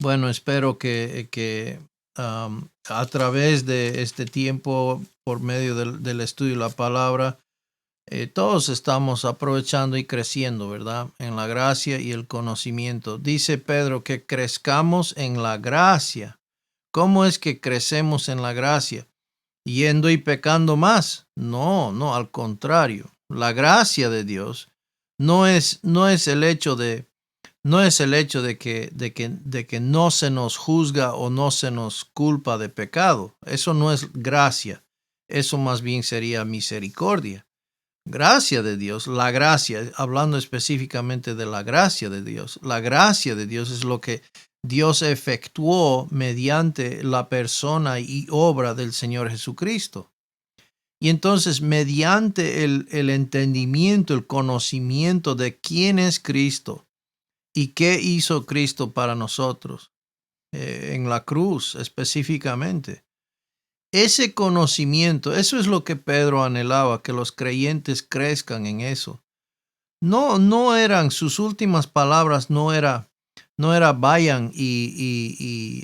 Bueno, espero que a través de este tiempo, por medio del estudio de la palabra, todos estamos aprovechando y creciendo, ¿verdad? En la gracia y el conocimiento. Dice Pedro que crezcamos en la gracia. ¿Cómo es que crecemos en la gracia? ¿Yendo y pecando más? No, no, al contrario. La gracia de Dios no es el hecho de que no se nos juzga o no se nos culpa de pecado. Eso no es gracia. Eso más bien sería misericordia. Gracia de Dios, la gracia, hablando específicamente de la gracia de Dios. La gracia de Dios es lo que Dios efectuó mediante la persona y obra del Señor Jesucristo. Y entonces, mediante el entendimiento, el conocimiento de quién es Cristo y qué hizo Cristo para nosotros, en la cruz específicamente. Ese conocimiento, eso es lo que Pedro anhelaba, que los creyentes crezcan en eso. No eran sus últimas palabras, no era vayan y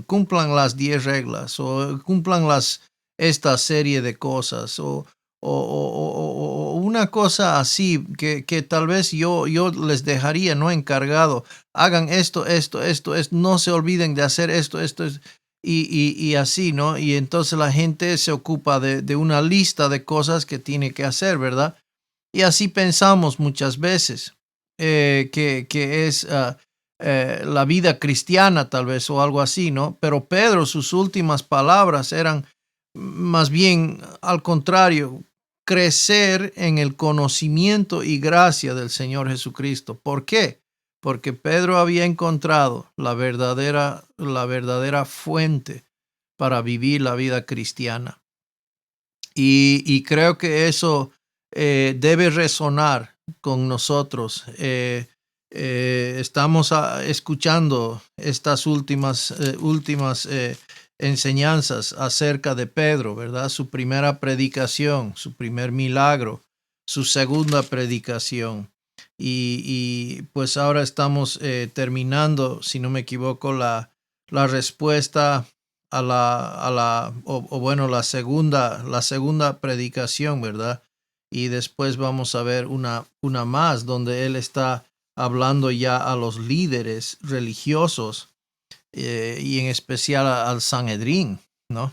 cumplan las 10 reglas o cumplan esta serie de cosas o una cosa así que tal vez yo les dejaría no encargado. Hagan esto, no se olviden de hacer esto, y así, ¿no? Y entonces la gente se ocupa de una lista de cosas que tiene que hacer, ¿verdad? Y así pensamos muchas veces que es la vida cristiana tal vez o algo así, ¿no? Pero Pedro, sus últimas palabras eran más bien al contrario, crecer en el conocimiento y gracia del Señor Jesucristo. ¿Por qué? Porque Pedro había encontrado la verdadera fuente para vivir la vida cristiana. Y creo que eso debe resonar con nosotros. Estamos escuchando estas últimas enseñanzas acerca de Pedro, ¿verdad? Su primera predicación, su primer milagro, su segunda predicación. Y pues ahora estamos terminando, si no me equivoco, la respuesta la segunda predicación, ¿verdad? Y después vamos a ver una más donde él está hablando ya a los líderes religiosos y en especial al Sanedrín, ¿no?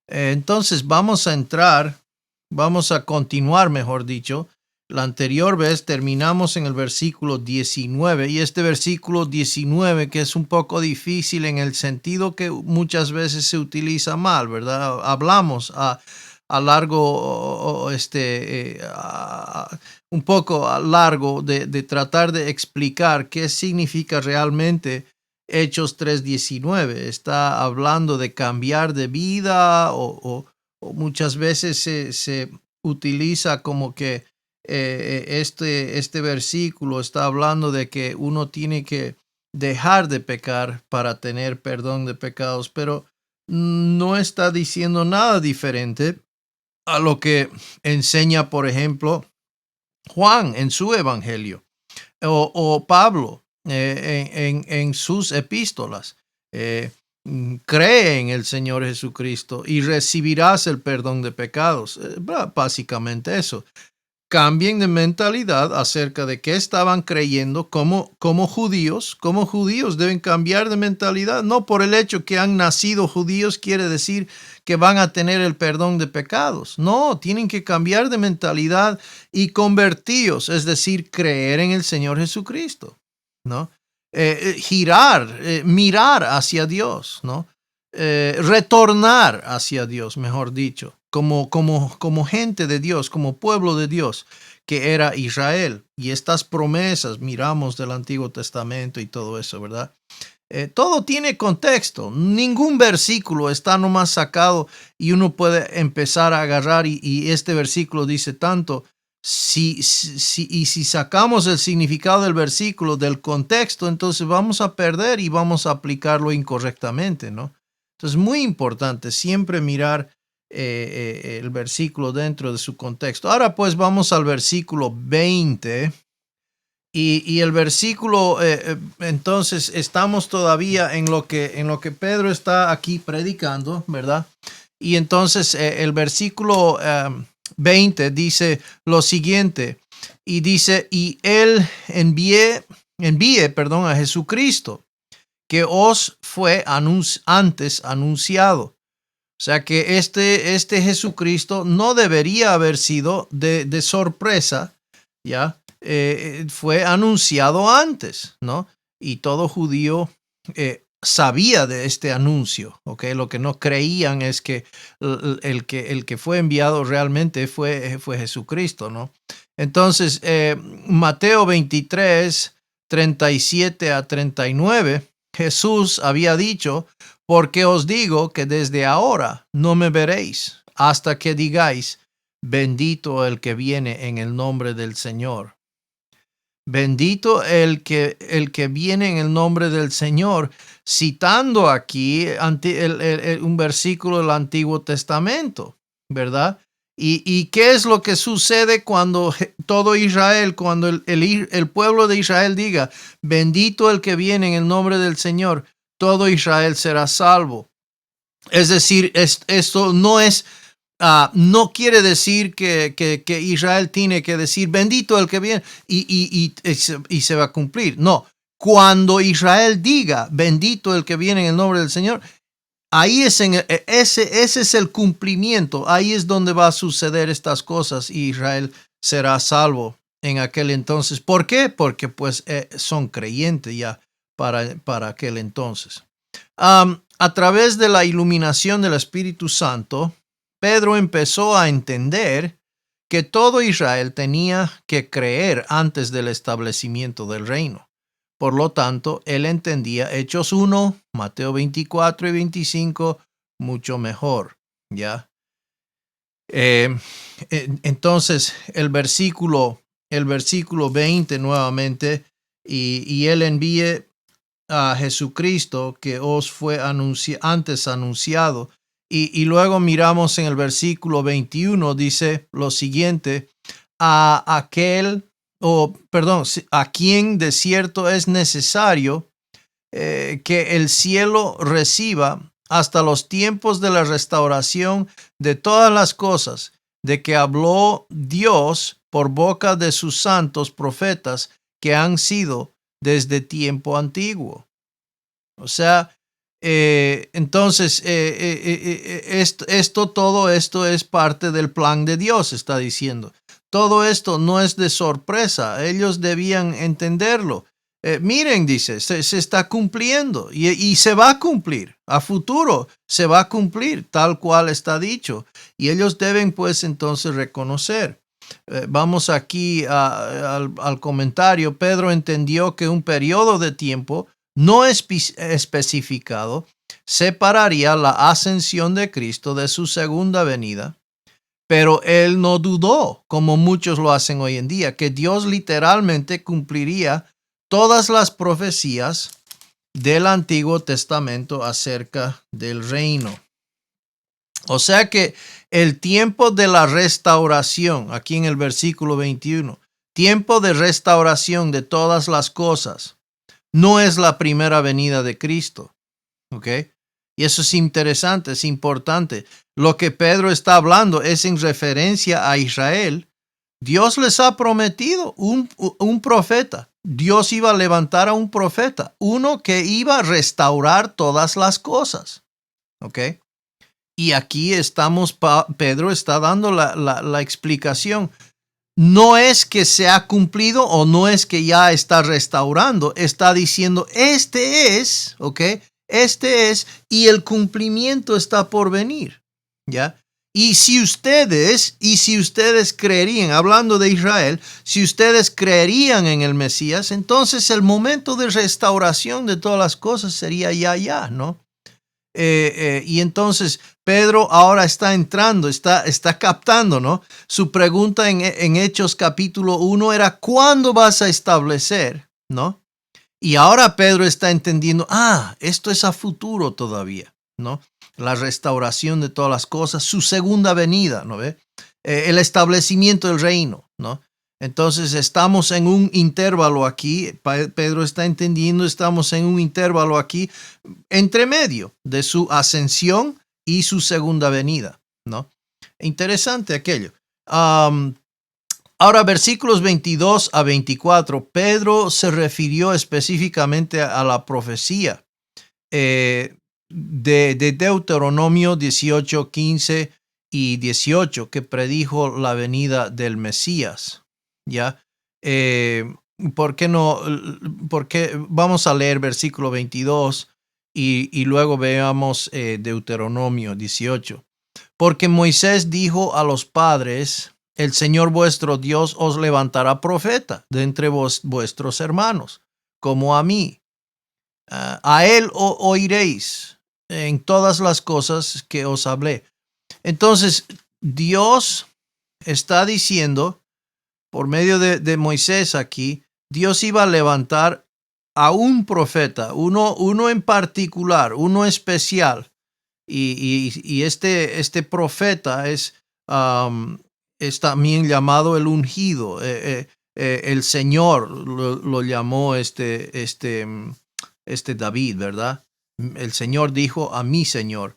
Entonces vamos a continuar, mejor dicho. La anterior vez terminamos en el versículo 19 y este versículo 19 que es un poco difícil en el sentido que muchas veces se utiliza mal, ¿verdad? Hablamos a largo, un poco a largo de tratar de explicar qué significa realmente Hechos 3:19. Está hablando de cambiar de vida o muchas veces se utiliza como que este versículo está hablando de que uno tiene que dejar de pecar para tener perdón de pecados, pero no está diciendo nada diferente a lo que enseña, por ejemplo, Juan en su evangelio o Pablo en sus epístolas. Cree en el Señor Jesucristo y recibirás el perdón de pecados. Básicamente eso. Cambien de mentalidad acerca de qué estaban creyendo como judíos. Como judíos deben cambiar de mentalidad. No por el hecho que han nacido judíos quiere decir que van a tener el perdón de pecados. No, tienen que cambiar de mentalidad y convertiros, es decir, creer en el Señor Jesucristo, ¿no? Girar, mirar hacia Dios, ¿no? Retornar hacia Dios, mejor dicho, como gente de Dios, como pueblo de Dios, que era Israel. Y estas promesas, miramos del Antiguo Testamento y todo eso, ¿verdad? Todo tiene contexto. Ningún versículo está nomás sacado y uno puede empezar a agarrar y este versículo dice tanto. Si sacamos el significado del versículo del contexto, entonces vamos a perder y vamos a aplicarlo incorrectamente, ¿no? Entonces, muy importante siempre mirar el versículo dentro de su contexto. Ahora pues vamos al versículo 20. Y el versículo, entonces estamos todavía en lo que Pedro está aquí predicando, ¿verdad? Y entonces el versículo 20 dice lo siguiente, y dice, y él envíe, a Jesucristo, que os fue antes anunciado. O sea que este Jesucristo no debería haber sido de sorpresa, ¿ya? Fue anunciado antes, ¿no? Y todo judío sabía de este anuncio, ¿ok? Lo que no creían es que el que fue enviado realmente fue Jesucristo, ¿no? Entonces, Mateo 23, 37 a 39, Jesús había dicho, porque os digo que desde ahora no me veréis hasta que digáis, bendito el que viene en el nombre del Señor. Bendito el que viene en el nombre del Señor, citando aquí un versículo del Antiguo Testamento, ¿verdad? ¿Y qué es lo que sucede cuando todo Israel, cuando el pueblo de Israel diga, bendito el que viene en el nombre del Señor, todo Israel será salvo? Es decir, esto no es... no quiere decir que Israel tiene que decir bendito el que viene y se va a cumplir. No, cuando Israel diga bendito el que viene en el nombre del Señor, ahí ese es el cumplimiento. Ahí es donde va a suceder estas cosas y Israel será salvo en aquel entonces. ¿Por qué? Porque pues son creyentes ya para aquel entonces. A través de la iluminación del Espíritu Santo, Pedro empezó a entender que todo Israel tenía que creer antes del establecimiento del reino. Por lo tanto, él entendía Hechos 1, Mateo 24 y 25 mucho mejor, ¿ya? Entonces, el versículo 20 nuevamente, y él envíe a Jesucristo que os fue antes anunciado. Y luego miramos en el versículo 21, dice lo siguiente, a quien de cierto es necesario que el cielo reciba hasta los tiempos de la restauración de todas las cosas, de que habló Dios por boca de sus santos profetas que han sido desde tiempo antiguo. O sea, entonces, todo esto es parte del plan de Dios, está diciendo. Todo esto no es de sorpresa, ellos debían entenderlo. Miren, dice, se está cumpliendo y se va a cumplir. A futuro se va a cumplir tal cual está dicho. Y ellos deben pues entonces reconocer. Vamos aquí al comentario. Pedro entendió que un periodo de tiempo no especificado separaría la ascensión de Cristo de su segunda venida, pero él no dudó, como muchos lo hacen hoy en día, que Dios literalmente cumpliría todas las profecías del Antiguo Testamento acerca del reino. O sea que el tiempo de la restauración, aquí en el versículo 21, tiempo de restauración de todas las cosas, no es la primera venida de Cristo, ¿ok? Y eso es interesante, es importante. Lo que Pedro está hablando es en referencia a Israel. Dios les ha prometido un profeta. Dios iba a levantar a un profeta, uno que iba a restaurar todas las cosas, ¿ok? Y aquí Pedro está dando la explicación. No es que se ha cumplido o no es que ya está restaurando, está diciendo, este es, y el cumplimiento está por venir, ¿ya? Y si ustedes creerían, hablando de Israel, si ustedes creerían en el Mesías, entonces el momento de restauración de todas las cosas sería ya, ¿no? Y entonces Pedro ahora está entrando, está captando, ¿no? Su pregunta en Hechos capítulo 1 era, ¿cuándo vas a establecer? ¿No? Y ahora Pedro está entendiendo, esto es a futuro todavía, ¿no? la restauración de todas las cosas, su segunda venida, ¿no ve? El establecimiento del reino, ¿no? Entonces estamos en un intervalo aquí, Pedro está entendiendo, estamos en un intervalo aquí entre medio de su ascensión y su segunda venida, ¿no? Interesante aquello. Ahora, versículos 22 a 24, Pedro se refirió específicamente a la profecía de Deuteronomio 18, 15 y 18, que predijo la venida del Mesías. ¿Ya? ¿Por qué no? Porque vamos a leer versículo 22 y luego veamos Deuteronomio 18. Porque Moisés dijo a los padres: el Señor vuestro Dios os levantará profeta de entre vuestros hermanos, como a mí. A él oiréis en todas las cosas que os hablé. Entonces, Dios está diciendo, por medio de Moisés aquí, Dios iba a levantar a un profeta, uno en particular, uno especial. Y este profeta es también llamado el ungido. El Señor lo llamó David, ¿verdad? El Señor dijo a mi Señor.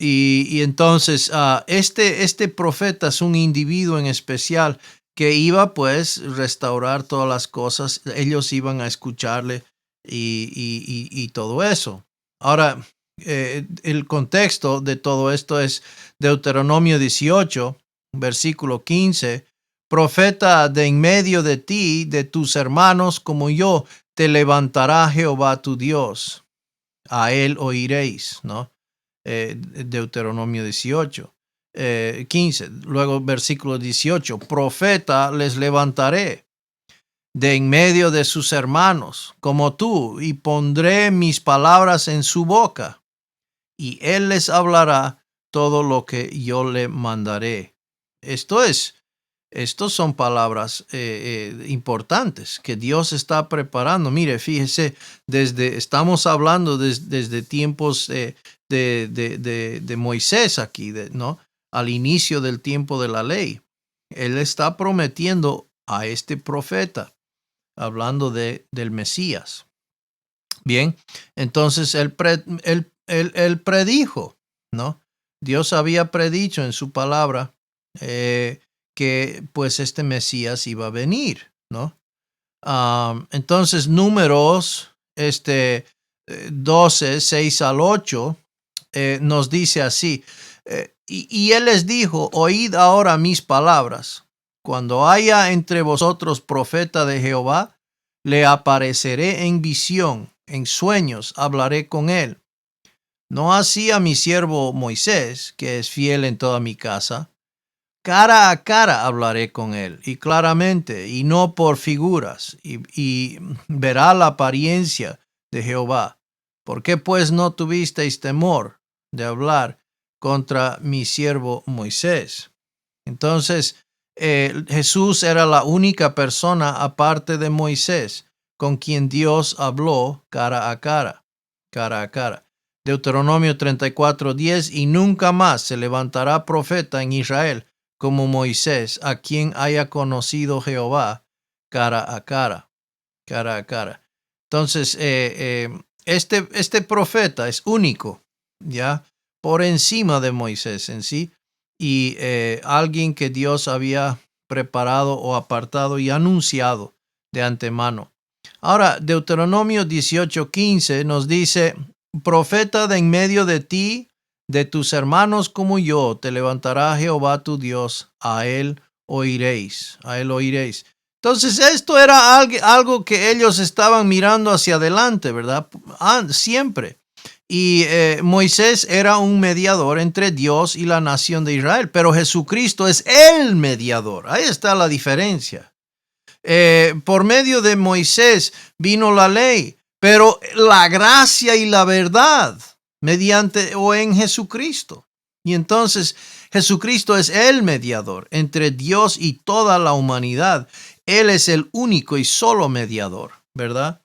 Y entonces este profeta es un individuo en especial que iba pues restaurar todas las cosas. Ellos iban a escucharle y todo eso. Ahora, el contexto de todo esto es Deuteronomio 18, versículo 15. Profeta de en medio de ti, de tus hermanos como yo, te levantará Jehová tu Dios. A él oiréis, ¿no? Deuteronomio 18, 15. Luego versículo 18. Profeta les levantaré de en medio de sus hermanos, como tú, y pondré mis palabras en su boca, y él les hablará todo lo que yo le mandaré. Estos son palabras importantes que Dios está preparando. Mire, fíjese, estamos hablando desde tiempos de Moisés aquí, ¿no? Al inicio del tiempo de la ley. Él está prometiendo a este profeta, hablando del Mesías. Bien, entonces él predijo, ¿no? Dios había predicho en su palabra que pues este Mesías iba a venir, ¿no? Entonces Números 12, 6 al 8 nos dice así, y él les dijo: oíd ahora mis palabras. Cuando haya entre vosotros profeta de Jehová, le apareceré en visión, en sueños hablaré con él. No así a mi siervo Moisés, que es fiel en toda mi casa. Cara a cara hablaré con él, y claramente, y no por figuras, y verá la apariencia de Jehová. ¿Por qué pues no tuvisteis temor de hablar contra mi siervo Moisés? Entonces, Jesús era la única persona aparte de Moisés con quien Dios habló cara a cara, cara a cara. Deuteronomio 34:10, y nunca más se levantará profeta en Israel como Moisés, a quien haya conocido Jehová cara a cara, cara a cara. Entonces, este profeta es único, ¿ya? Por encima de Moisés en sí, y alguien que Dios había preparado o apartado y anunciado de antemano. Ahora, Deuteronomio 18:15 nos dice: profeta de en medio de ti, de tus hermanos como yo, te levantará Jehová tu Dios, a él oiréis, a él oiréis. Entonces esto era algo que ellos estaban mirando hacia adelante, ¿verdad? Siempre. Y Moisés era un mediador entre Dios y la nación de Israel, pero Jesucristo es el mediador. Ahí está la diferencia. Por medio de Moisés vino la ley, pero la gracia y la verdad mediante o en Jesucristo. Y entonces Jesucristo es el mediador entre Dios y toda la humanidad. Él es el único y solo mediador, ¿verdad?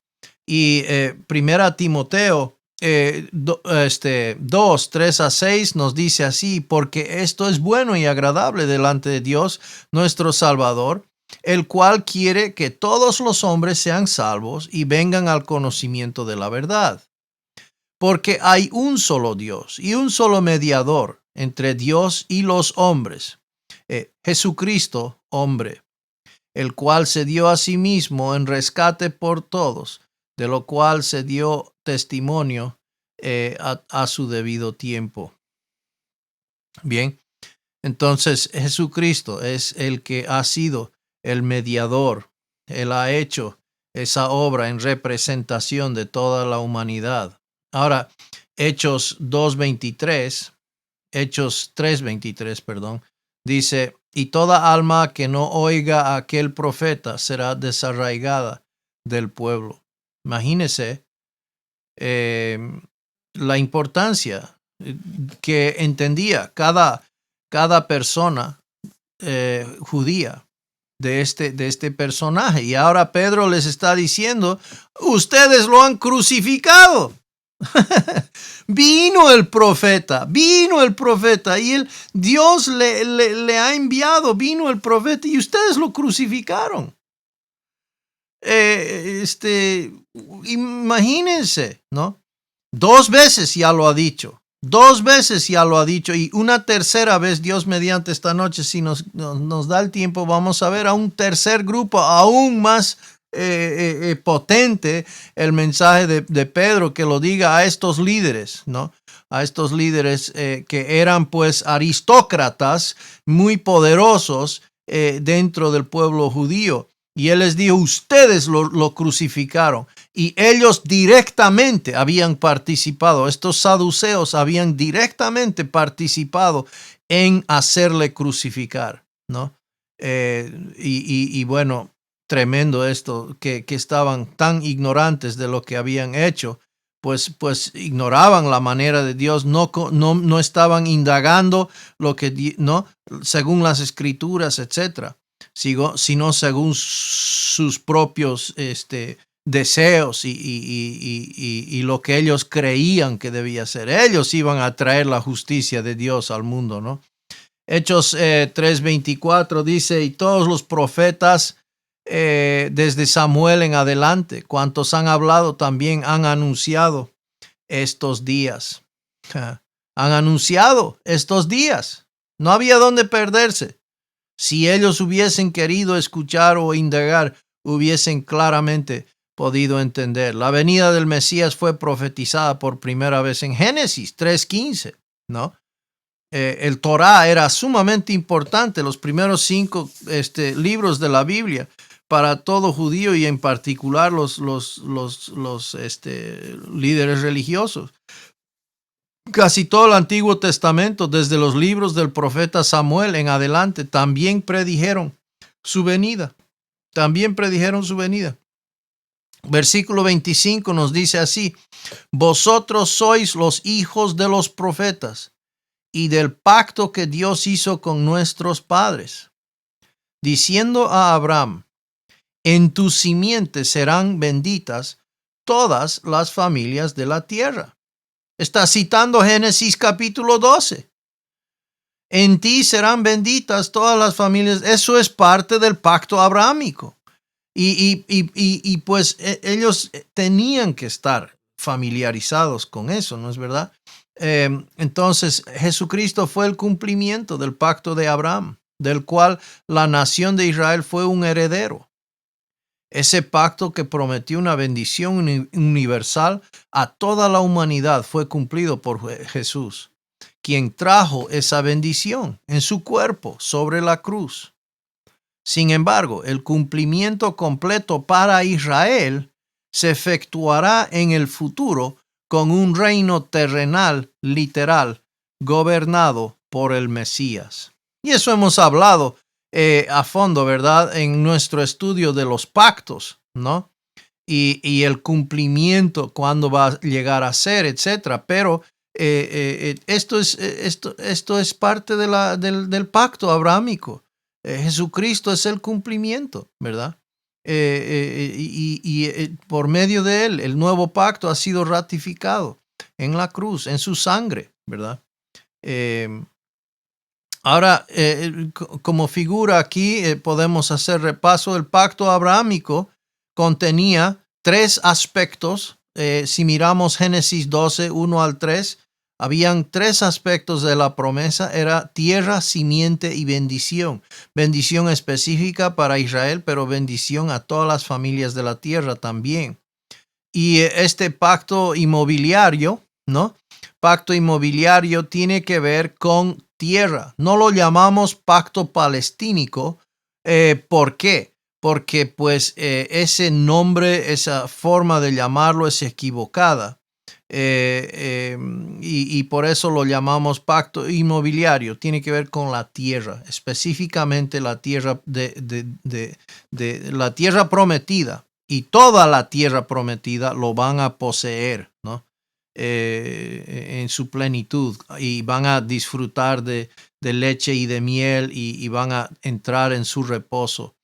Y primera Timoteo 2, 3 a 6 nos dice así: porque esto es bueno y agradable delante de Dios nuestro Salvador, el cual quiere que todos los hombres sean salvos y vengan al conocimiento de la verdad. Porque hay un solo Dios y un solo mediador entre Dios y los hombres, Jesucristo, hombre, el cual se dio a sí mismo en rescate por todos, de lo cual se dio testimonio a su debido tiempo. Bien, entonces Jesucristo es el que ha sido el mediador. Él ha hecho esa obra en representación de toda la humanidad. Ahora, Hechos 2:23, Hechos 3:23, perdón, dice: y toda alma que no oiga a aquel profeta será desarraigada del pueblo. Imagínese la importancia que entendía cada persona judía de este personaje. Y ahora Pedro les está diciendo: ustedes lo han crucificado. Vino el profeta y Dios le ha enviado, vino el profeta y ustedes lo crucificaron. Imagínense, ¿no? 2 veces ya lo ha dicho. 2 veces ya lo ha dicho, y una tercera vez, Dios mediante, esta noche, si nos da el tiempo, vamos a ver a un tercer grupo aún más potente, el mensaje de Pedro, que lo diga a estos líderes, ¿no? A estos líderes que eran pues aristócratas muy poderosos dentro del pueblo judío. Y él les dijo: ustedes lo crucificaron. Y ellos directamente habían participado, estos saduceos habían directamente participado en hacerle crucificar, ¿no? Y bueno, tremendo esto, que estaban tan ignorantes de lo que habían hecho, pues ignoraban la manera de Dios, no estaban indagando lo que, ¿no? Según las escrituras, etcétera, sino según sus propios deseos y lo que ellos creían que debía ser. Ellos iban a traer la justicia de Dios al mundo, ¿no? Hechos 3:24 dice: y todos los profetas desde Samuel en adelante, cuantos han hablado, también han anunciado estos días. Han anunciado estos días. No había dónde perderse. Si ellos hubiesen querido escuchar o indagar, hubiesen claramente podido entender. La venida del Mesías fue profetizada por primera vez en Génesis 3:15, ¿no? El Torá era sumamente importante, los primeros 5 libros de la Biblia, para todo judío, y en particular los líderes religiosos. Casi todo el Antiguo Testamento, desde los libros del profeta Samuel en adelante, también predijeron su venida. Versículo 25 nos dice así: vosotros sois los hijos de los profetas y del pacto que Dios hizo con nuestros padres, diciendo a Abraham: en tu simiente serán benditas todas las familias de la tierra. Está citando Génesis capítulo 12. En ti serán benditas todas las familias. Eso es parte del pacto abrahámico. Y pues ellos tenían que estar familiarizados con eso, ¿no es verdad? Entonces Jesucristo fue el cumplimiento del pacto de Abraham, del cual la nación de Israel fue un heredero. Ese pacto que prometió una bendición universal a toda la humanidad fue cumplido por Jesús, quien trajo esa bendición en su cuerpo sobre la cruz. Sin embargo, el cumplimiento completo para Israel se efectuará en el futuro con un reino terrenal literal gobernado por el Mesías. Y eso hemos hablado a fondo, ¿verdad? En nuestro estudio de los pactos, ¿no? Y el cumplimiento, cuándo va a llegar a ser, etcétera. Pero esto es parte del pacto abrahámico. Jesucristo es el cumplimiento, ¿verdad? Y por medio de él, el nuevo pacto ha sido ratificado. en la cruz, en su sangre, ¿verdad? Ahora, como figura aquí, podemos hacer repaso. El pacto abrahámico contenía tres aspectos. Si miramos Génesis 12, 1 al 3, habían tres aspectos de la promesa. Era tierra, simiente y bendición. Bendición específica para Israel, pero bendición a todas las familias de la tierra también. Y este pacto inmobiliario, ¿no? Pacto inmobiliario tiene que ver con tierra. No lo llamamos pacto palestínico. ¿Por qué? Porque pues ese nombre, esa forma de llamarlo es equivocada. Y por eso lo llamamos pacto inmobiliario. Tiene que ver con la tierra, específicamente la tierra de la tierra prometida. Y toda la tierra prometida lo van a poseer, ¿no? En su plenitud, y van a disfrutar de leche y de miel, y van a entrar en su reposo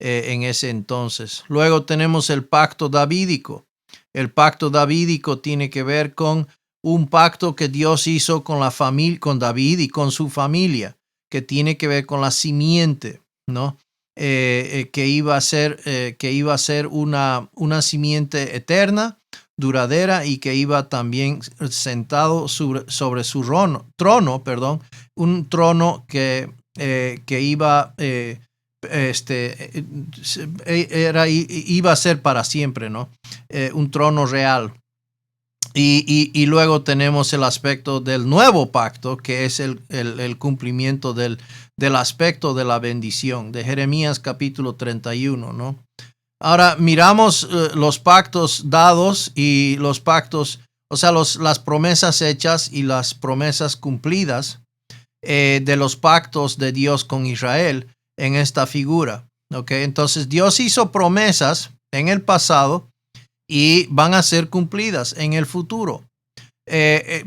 en ese entonces. Luego tenemos el pacto davídico. El pacto davídico tiene que ver con un pacto que Dios hizo con la familia, con David y con su familia, que tiene que ver con la simiente, ¿no? Que iba a ser una simiente eterna, duradera, y que iba también sentado sobre su trono, un trono que iba iba a ser para siempre, ¿no? Un trono real. Y luego tenemos el aspecto del nuevo pacto, que es el cumplimiento del aspecto de la bendición, de Jeremías capítulo 31, ¿no? Ahora miramos los pactos dados y los pactos, o sea, las promesas hechas y las promesas cumplidas de los pactos de Dios con Israel en esta figura. ¿Okay? Entonces Dios hizo promesas en el pasado y van a ser cumplidas en el futuro.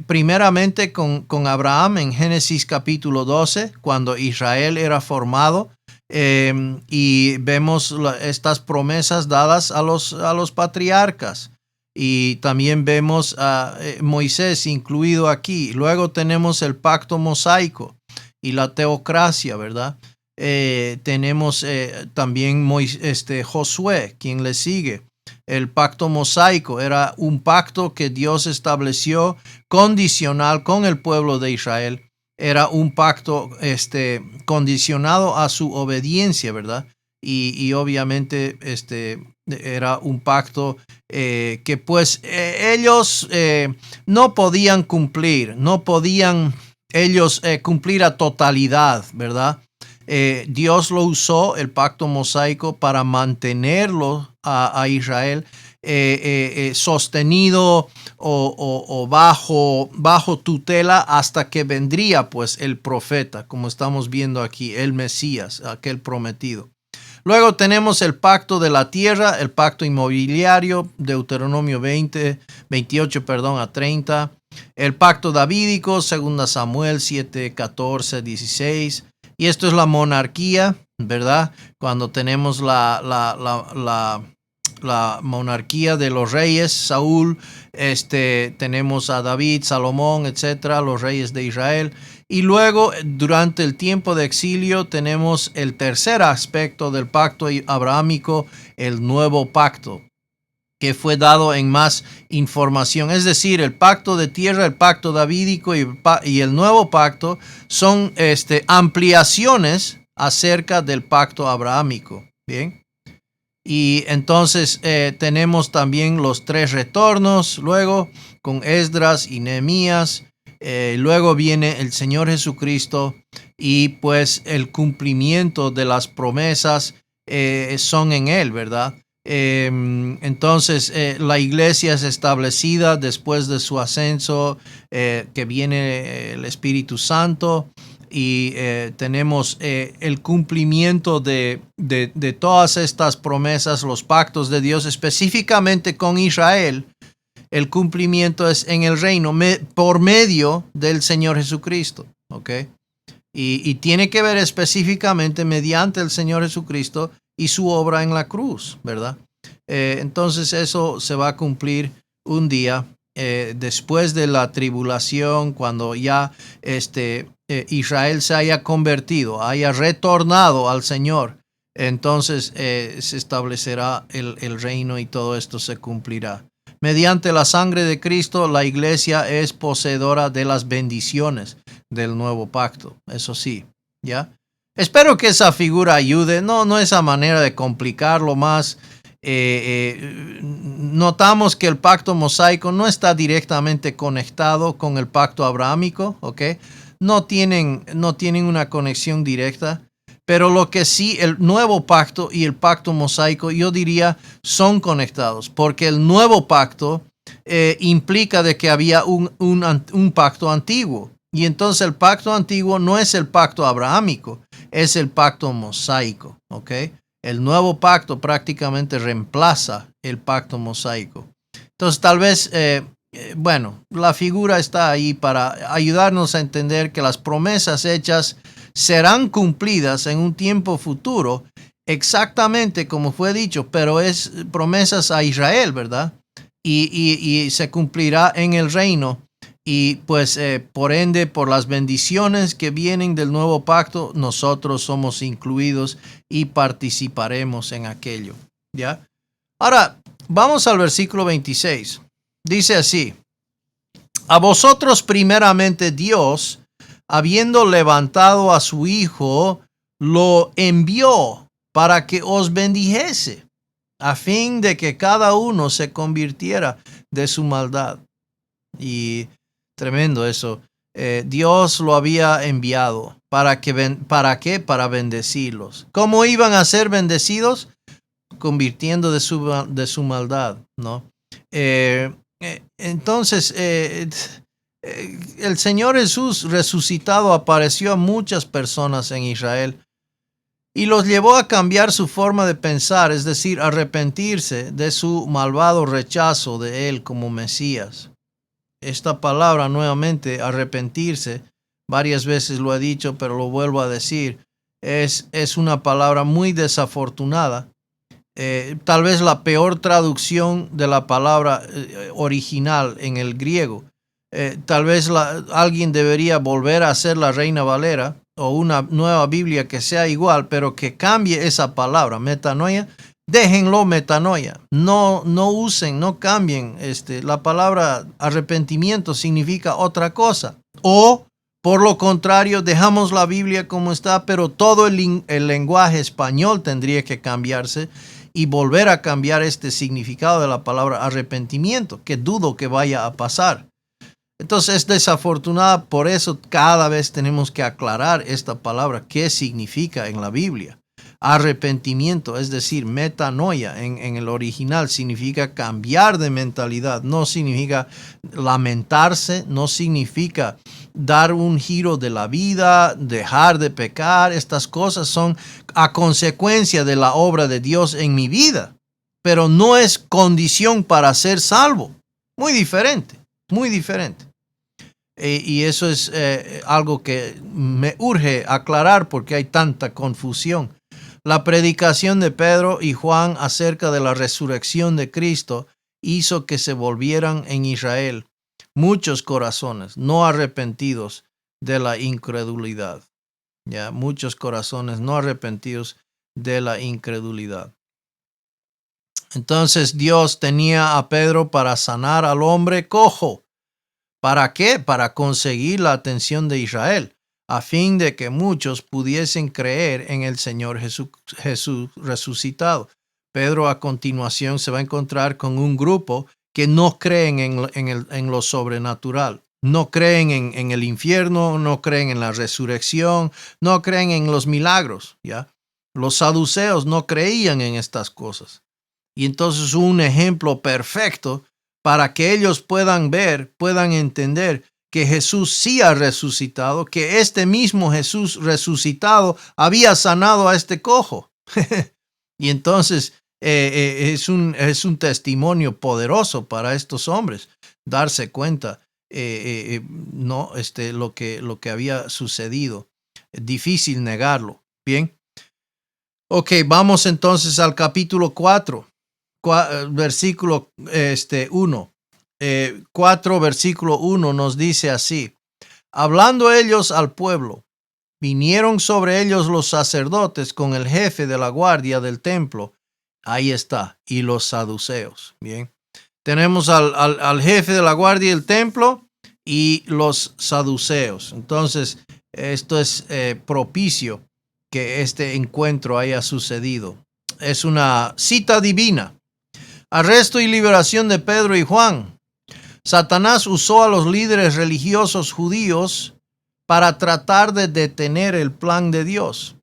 Primeramente con Abraham en Génesis capítulo 12, cuando Israel era formado, y vemos estas promesas dadas a los patriarcas. Y también vemos a Moisés incluido aquí. Luego tenemos el pacto mosaico y la teocracia, ¿verdad? Tenemos también Josué, quien le sigue. El pacto mosaico era un pacto que Dios estableció condicional con el pueblo de Israel. Era un pacto condicionado a su obediencia, ¿verdad? Y obviamente era un pacto que pues ellos no podían cumplir, no podían ellos cumplir a totalidad, ¿verdad? Dios lo usó, el pacto mosaico, para mantenerlo a Israel sostenido o bajo tutela hasta que vendría pues el profeta, como estamos viendo aquí, el Mesías, aquel prometido. Luego tenemos el pacto de la tierra, el pacto inmobiliario, Deuteronomio 28 a 30. El pacto davídico, 2 Samuel 7, 14, 16. Y esto es la monarquía, ¿verdad? Cuando tenemos la monarquía de los reyes, Saúl, tenemos a David, Salomón, etcétera, los reyes de Israel. Y luego, durante el tiempo de exilio, tenemos el tercer aspecto del pacto abrahámico, el nuevo pacto, que fue dado en más información. Es decir, el pacto de tierra, el pacto davídico y el nuevo pacto son ampliaciones acerca del pacto abrahámico. Bien. Y entonces tenemos también los tres retornos, luego con Esdras y Nehemías. Luego viene el Señor Jesucristo, y pues el cumplimiento de las promesas son en Él, ¿verdad? Entonces la iglesia es establecida después de su ascenso, que viene el Espíritu Santo, y tenemos el cumplimiento de todas estas promesas, los pactos de Dios, específicamente con Israel. El cumplimiento es en el reino por medio del Señor Jesucristo, ¿ok? Y tiene que ver específicamente mediante el Señor Jesucristo y su obra en la cruz, ¿verdad? Entonces eso se va a cumplir un día después de la tribulación, cuando ya Israel se haya convertido, haya retornado al Señor, entonces se establecerá el reino y todo esto se cumplirá. Mediante la sangre de Cristo, la iglesia es poseedora de las bendiciones del nuevo pacto. Eso sí, ¿ya? Espero que esa figura ayude, no esa manera de complicarlo más. Notamos que el pacto mosaico no está directamente conectado con el pacto abrahámico, ¿ok? No tienen una conexión directa, pero lo que sí, el nuevo pacto y el pacto mosaico, yo diría, son conectados, porque el nuevo pacto implica de que había un pacto antiguo, y entonces el pacto antiguo no es el pacto abrahámico, es el pacto mosaico, ¿ok? El nuevo pacto prácticamente reemplaza el pacto mosaico. Entonces, tal vez, la figura está ahí para ayudarnos a entender que las promesas hechas serán cumplidas en un tiempo futuro, exactamente como fue dicho, pero es promesas a Israel, ¿verdad? Y se cumplirá en el reino. Y pues por ende, por las bendiciones que vienen del nuevo pacto, nosotros somos incluidos y participaremos en aquello. ¿Ya? Ahora, vamos al versículo 26. Dice así: a vosotros primeramente Dios, habiendo levantado a su Hijo, lo envió para que os bendijese, a fin de que cada uno se convirtiera de su maldad. Y tremendo eso. Dios lo había enviado. ¿Para qué? Para bendecirlos. ¿Cómo iban a ser bendecidos? Convirtiendo de su maldad, ¿no? Entonces, el Señor Jesús resucitado apareció a muchas personas en Israel y los llevó a cambiar su forma de pensar, es decir, arrepentirse de su malvado rechazo de Él como Mesías. Esta palabra nuevamente, arrepentirse, varias veces lo he dicho, pero lo vuelvo a decir, es una palabra muy desafortunada. Tal vez la peor traducción de la palabra original en el griego. Tal vez alguien debería volver a hacer la Reina Valera o una nueva Biblia que sea igual, pero que cambie esa palabra, metanoia. Déjenlo metanoia. No usen, no cambien. La palabra arrepentimiento significa otra cosa. O, por lo contrario, dejamos la Biblia como está, pero todo el lenguaje español tendría que cambiarse y volver a cambiar este significado de la palabra arrepentimiento, que dudo que vaya a pasar. Entonces es desafortunada, por eso cada vez tenemos que aclarar esta palabra, qué significa en la Biblia. Arrepentimiento, es decir, metanoia en el original significa cambiar de mentalidad, no significa lamentarse, no significa dar un giro de la vida, dejar de pecar. Estas cosas son a consecuencia de la obra de Dios en mi vida, pero no es condición para ser salvo. Muy diferente, muy diferente. Y eso es algo que me urge aclarar porque hay tanta confusión. La predicación de Pedro y Juan acerca de la resurrección de Cristo hizo que se volvieran en Israel muchos corazones no arrepentidos de la incredulidad. Ya, muchos corazones no arrepentidos de la incredulidad. Entonces Dios tenía a Pedro para sanar al hombre cojo. ¿Para qué? Para conseguir la atención de Israel, a fin de que muchos pudiesen creer en el Señor Jesús resucitado. Pedro a continuación se va a encontrar con un grupo que no creen en lo sobrenatural. No creen en el infierno, no creen en la resurrección, no creen en los milagros, ¿ya? Los saduceos no creían en estas cosas. Y entonces un ejemplo perfecto para que ellos puedan ver, puedan entender que Jesús sí ha resucitado, que este mismo Jesús resucitado había sanado a este cojo. Y entonces es un testimonio poderoso para estos hombres darse cuenta lo que había sucedido. Es difícil negarlo. Bien. Ok, vamos entonces al capítulo 4. Versículo 1. 4, versículo 1 nos dice así: hablando ellos al pueblo, vinieron sobre ellos los sacerdotes con el jefe de la guardia del templo. Ahí está, y los saduceos. Bien, tenemos al jefe de la guardia del templo y los saduceos. Entonces, esto es propicio que este encuentro haya sucedido. Es una cita divina. Arresto y liberación de Pedro y Juan. Satanás usó a los líderes religiosos judíos para tratar de detener el plan de Dios.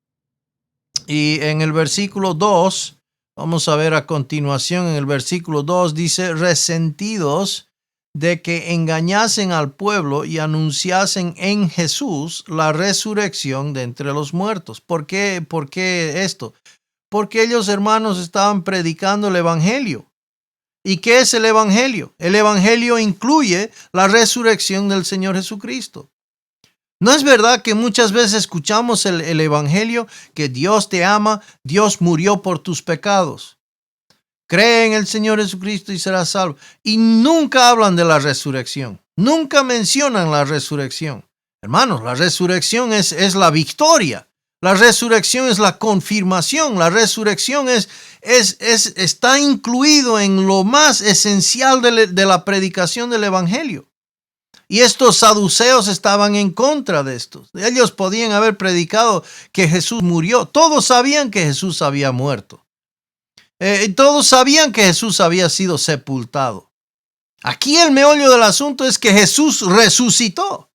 Y en el versículo 2, vamos a ver a continuación, en el versículo 2 dice: resentidos de que engañasen al pueblo y anunciasen en Jesús la resurrección de entre los muertos. ¿Por qué esto? Porque ellos, hermanos, estaban predicando el evangelio. ¿Y qué es el evangelio? El evangelio incluye la resurrección del Señor Jesucristo. ¿No es verdad que muchas veces escuchamos el evangelio, que Dios te ama, Dios murió por tus pecados? Cree en el Señor Jesucristo y serás salvo. Y nunca hablan de la resurrección. Nunca mencionan la resurrección. Hermanos, la resurrección es la victoria. La resurrección es la confirmación. La resurrección está incluido en lo más esencial de la predicación del evangelio. Y estos saduceos estaban en contra de esto. Ellos podían haber predicado que Jesús murió. Todos sabían que Jesús había muerto. Todos sabían que Jesús había sido sepultado. Aquí el meollo del asunto es que Jesús resucitó.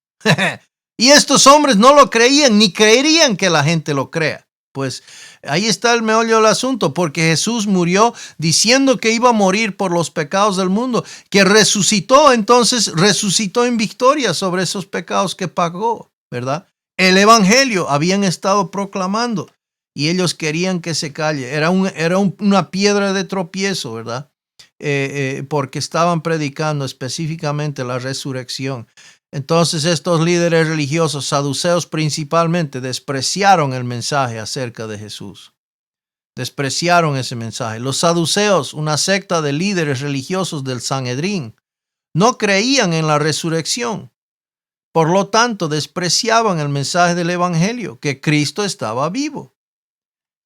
Y estos hombres no lo creían ni creerían que la gente lo crea. Pues ahí está el meollo del asunto, porque Jesús murió diciendo que iba a morir por los pecados del mundo, que resucitó, entonces resucitó en victoria sobre esos pecados que pagó, ¿verdad? El evangelio habían estado proclamando y ellos querían que se calle. Era una piedra de tropiezo, ¿verdad? Porque estaban predicando específicamente la resurrección. Entonces estos líderes religiosos, saduceos principalmente, despreciaron el mensaje acerca de Jesús. Despreciaron ese mensaje. Los saduceos, una secta de líderes religiosos del Sanedrín, no creían en la resurrección. Por lo tanto, despreciaban el mensaje del evangelio, que Cristo estaba vivo.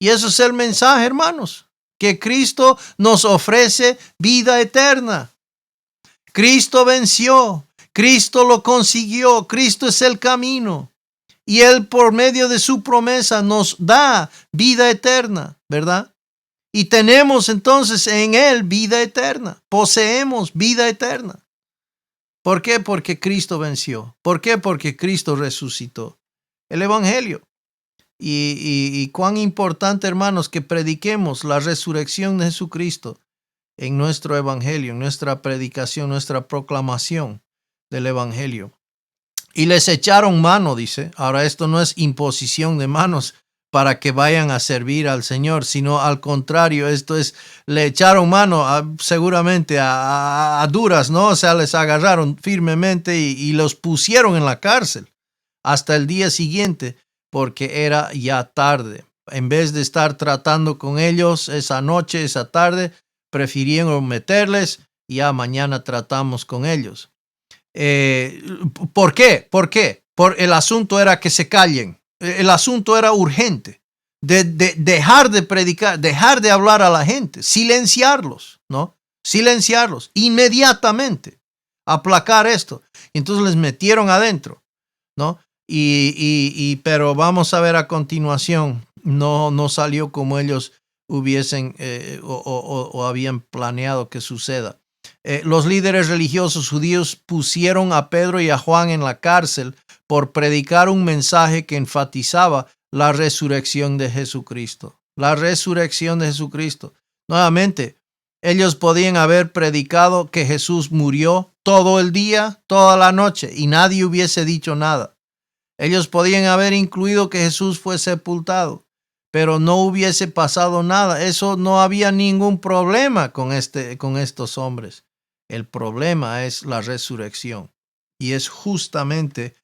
Y eso es el mensaje, hermanos, que Cristo nos ofrece vida eterna. Cristo venció. Cristo lo consiguió. Cristo es el camino. Y Él, por medio de su promesa, nos da vida eterna, ¿verdad? Y tenemos entonces en Él vida eterna. Poseemos vida eterna. ¿Por qué? Porque Cristo venció. ¿Por qué? Porque Cristo resucitó. El evangelio. Y cuán importante, hermanos, que prediquemos la resurrección de Jesucristo en nuestro evangelio, en nuestra predicación, nuestra proclamación del evangelio. Y les echaron mano, dice. Ahora, esto no es imposición de manos para que vayan a servir al Señor, sino al contrario, esto es, le echaron mano seguramente a duras, ¿no? O sea, les agarraron firmemente y los pusieron en la cárcel hasta el día siguiente, porque era ya tarde. En vez de estar tratando con ellos esa noche, esa tarde, prefirieron meterles y ya mañana tratamos con ellos. ¿Por qué? El asunto era que se callen. El asunto era urgente. Dejar de predicar, dejar de hablar a la gente, silenciarlos, ¿no? Silenciarlos inmediatamente, aplacar esto. Entonces les metieron adentro, ¿no? Pero vamos a ver a continuación, no salió como ellos hubiesen o habían planeado que suceda. Los líderes religiosos judíos pusieron a Pedro y a Juan en la cárcel por predicar un mensaje que enfatizaba la resurrección de Jesucristo. La resurrección de Jesucristo. Nuevamente, ellos podían haber predicado que Jesús murió todo el día, toda la noche, y nadie hubiese dicho nada. Ellos podían haber incluido que Jesús fue sepultado, pero no hubiese pasado nada. Eso no había ningún problema con estos hombres. El problema es la resurrección. Y es justamente,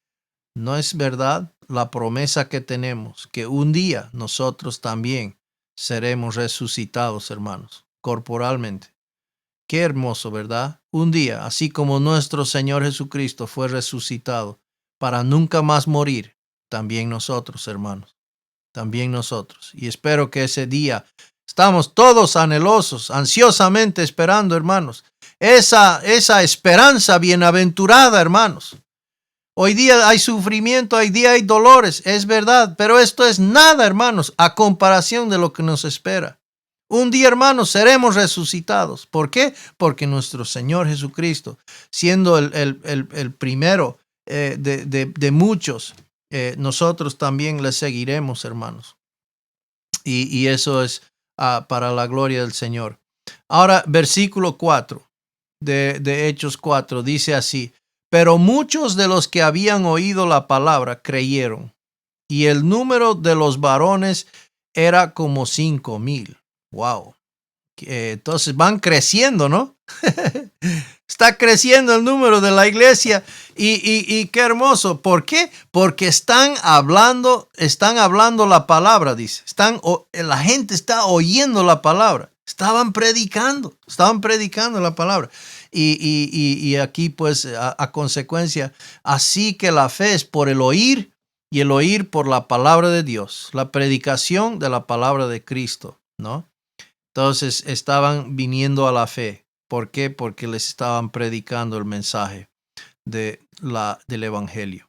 ¿no es verdad?, la promesa que tenemos, que un día nosotros también seremos resucitados, hermanos, corporalmente. Qué hermoso, ¿verdad? Un día, así como nuestro Señor Jesucristo fue resucitado para nunca más morir, también nosotros, hermanos, también nosotros. Y espero que ese día estamos todos anhelosos, ansiosamente esperando, hermanos. Esa esperanza bienaventurada, hermanos. Hoy día hay sufrimiento, hoy día hay dolores, es verdad, pero esto es nada, hermanos, a comparación de lo que nos espera. Un día, hermanos, seremos resucitados. ¿Por qué? Porque nuestro Señor Jesucristo, siendo el primero de muchos, nosotros también le seguiremos, hermanos. Y eso es para la gloria del Señor. Ahora, versículo 4 de Hechos 4 dice así: pero muchos de los que habían oído la palabra creyeron, y el número de los varones era como 5,000. Wow. Entonces van creciendo, ¿no? Está creciendo el número de la iglesia y qué hermoso. ¿Por qué? Porque están hablando la palabra, dice. La gente está oyendo la palabra. Estaban predicando la palabra. Y aquí pues a consecuencia, así que la fe es por el oír y el oír por la palabra de Dios, la predicación de la palabra de Cristo, ¿no? Entonces estaban viniendo a la fe. ¿Por qué? Porque les estaban predicando el mensaje del Evangelio.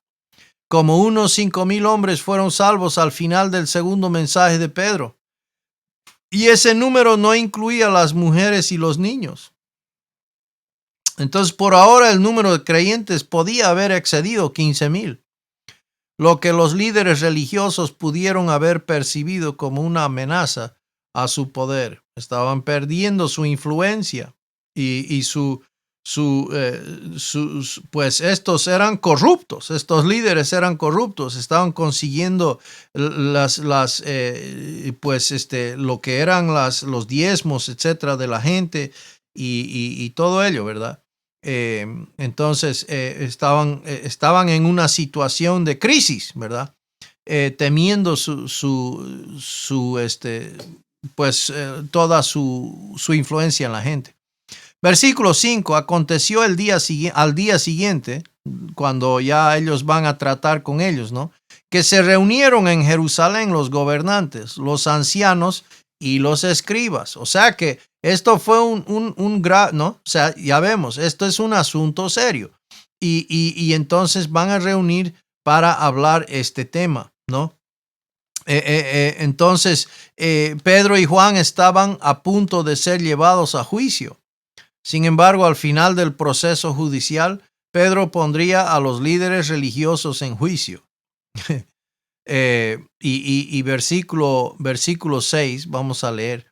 Como unos 5,000 hombres fueron salvos al final del segundo mensaje de Pedro. Y ese número no incluía las mujeres y los niños. Entonces, por ahora el número de creyentes podía haber excedido 15,000, lo que los líderes religiosos pudieron haber percibido como una amenaza a su poder. Estaban perdiendo su influencia y pues estos eran corruptos, estos líderes eran corruptos, estaban consiguiendo lo que eran los diezmos, etcétera, de la gente y todo ello, ¿verdad? Entonces estaban en una situación de crisis, ¿verdad? Temiendo toda su influencia en la gente. Versículo 5, aconteció al día siguiente, cuando ya ellos van a tratar con ellos, ¿no? Que se reunieron en Jerusalén los gobernantes, los ancianos y los escribas. O sea que esto fue ¿no? O sea, ya vemos, esto es un asunto serio. Y entonces van a reunir para hablar este tema, ¿no? Entonces, Pedro y Juan estaban a punto de ser llevados a juicio. Sin embargo, al final del proceso judicial, Pedro pondría a los líderes religiosos en juicio. Versículo 6, vamos a leer.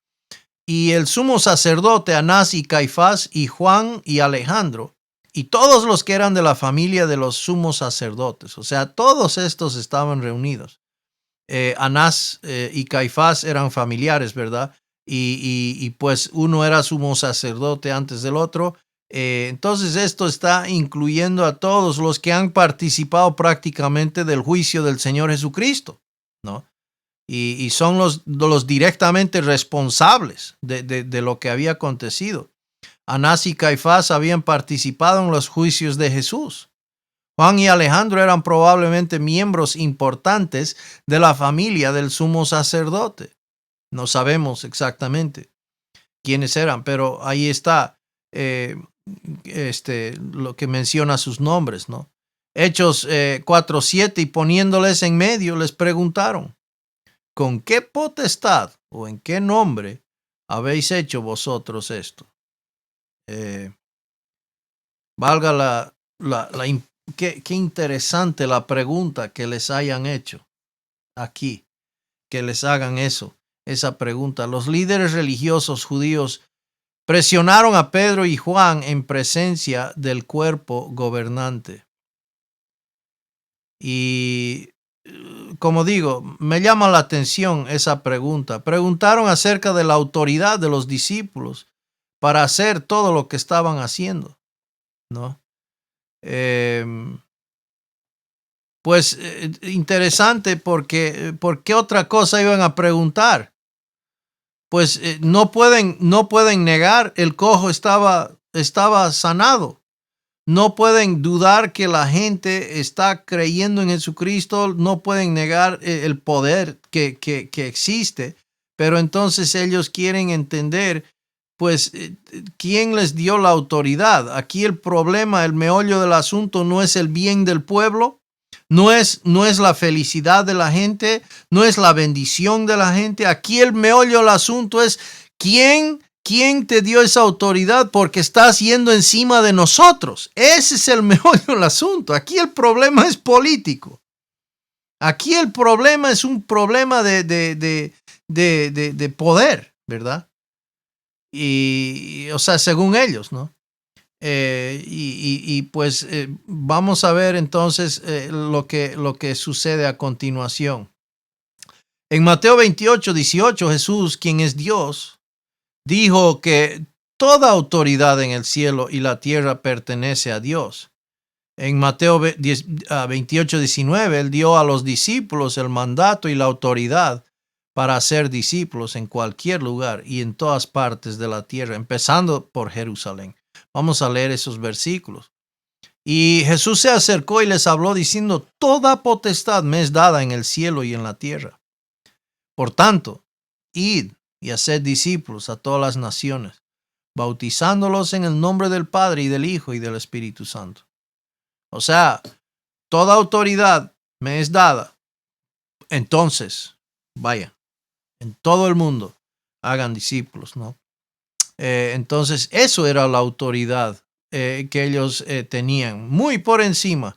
Y el sumo sacerdote Anás y Caifás y Juan y Alejandro y todos los que eran de la familia de los sumos sacerdotes, o sea, todos estos estaban reunidos. Anás y Caifás eran familiares, ¿verdad? Y pues uno era sumo sacerdote antes del otro. Entonces esto está incluyendo a todos los que han participado prácticamente del juicio del Señor Jesucristo, ¿no? Y son los directamente responsables de lo que había acontecido. Anás y Caifás habían participado en los juicios de Jesús. Juan y Alejandro eran probablemente miembros importantes de la familia del sumo sacerdote. No sabemos exactamente quiénes eran, pero ahí está lo que menciona sus nombres, ¿no? Hechos 4:7, y poniéndoles en medio les preguntaron: ¿con qué potestad o en qué nombre habéis hecho vosotros esto? Valga qué interesante la pregunta que les hayan hecho aquí, que les hagan esa pregunta. Los líderes religiosos judíos presionaron a Pedro y Juan en presencia del cuerpo gobernante. Y como digo, me llama la atención esa pregunta. Preguntaron acerca de la autoridad de los discípulos para hacer todo lo que estaban haciendo, ¿no? Pues interesante porque ¿por qué otra cosa iban a preguntar? pues no pueden negar, el cojo estaba sanado. No pueden dudar que la gente está creyendo en Jesucristo, no pueden negar el poder que existe, pero entonces ellos quieren entender, pues, ¿quién les dio la autoridad? Aquí el problema, el meollo del asunto no es el bien del pueblo, no es la felicidad de la gente, no es la bendición de la gente. Aquí el meollo del asunto es ¿quién te dio esa autoridad? Porque estás yendo encima de nosotros. Ese es el meollo del asunto. Aquí el problema es político. Aquí el problema es un problema de poder, ¿verdad? Y, o sea, según ellos, ¿no? Pues vamos a ver entonces lo que sucede a continuación. En Mateo 28:18, Jesús, quien es Dios, dijo que toda autoridad en el cielo y la tierra pertenece a Dios. En Mateo 28:19, Él dio a los discípulos el mandato y la autoridad para ser discípulos en cualquier lugar y en todas partes de la tierra, empezando por Jerusalén. Vamos a leer esos versículos. Y Jesús se acercó y les habló diciendo, toda potestad me es dada en el cielo y en la tierra. Por tanto, id y haced discípulos a todas las naciones, bautizándolos en el nombre del Padre y del Hijo y del Espíritu Santo. O sea, toda autoridad me es dada. Entonces, vayan, en todo el mundo, hagan discípulos, ¿no? Entonces, eso era la autoridad que ellos tenían, muy por encima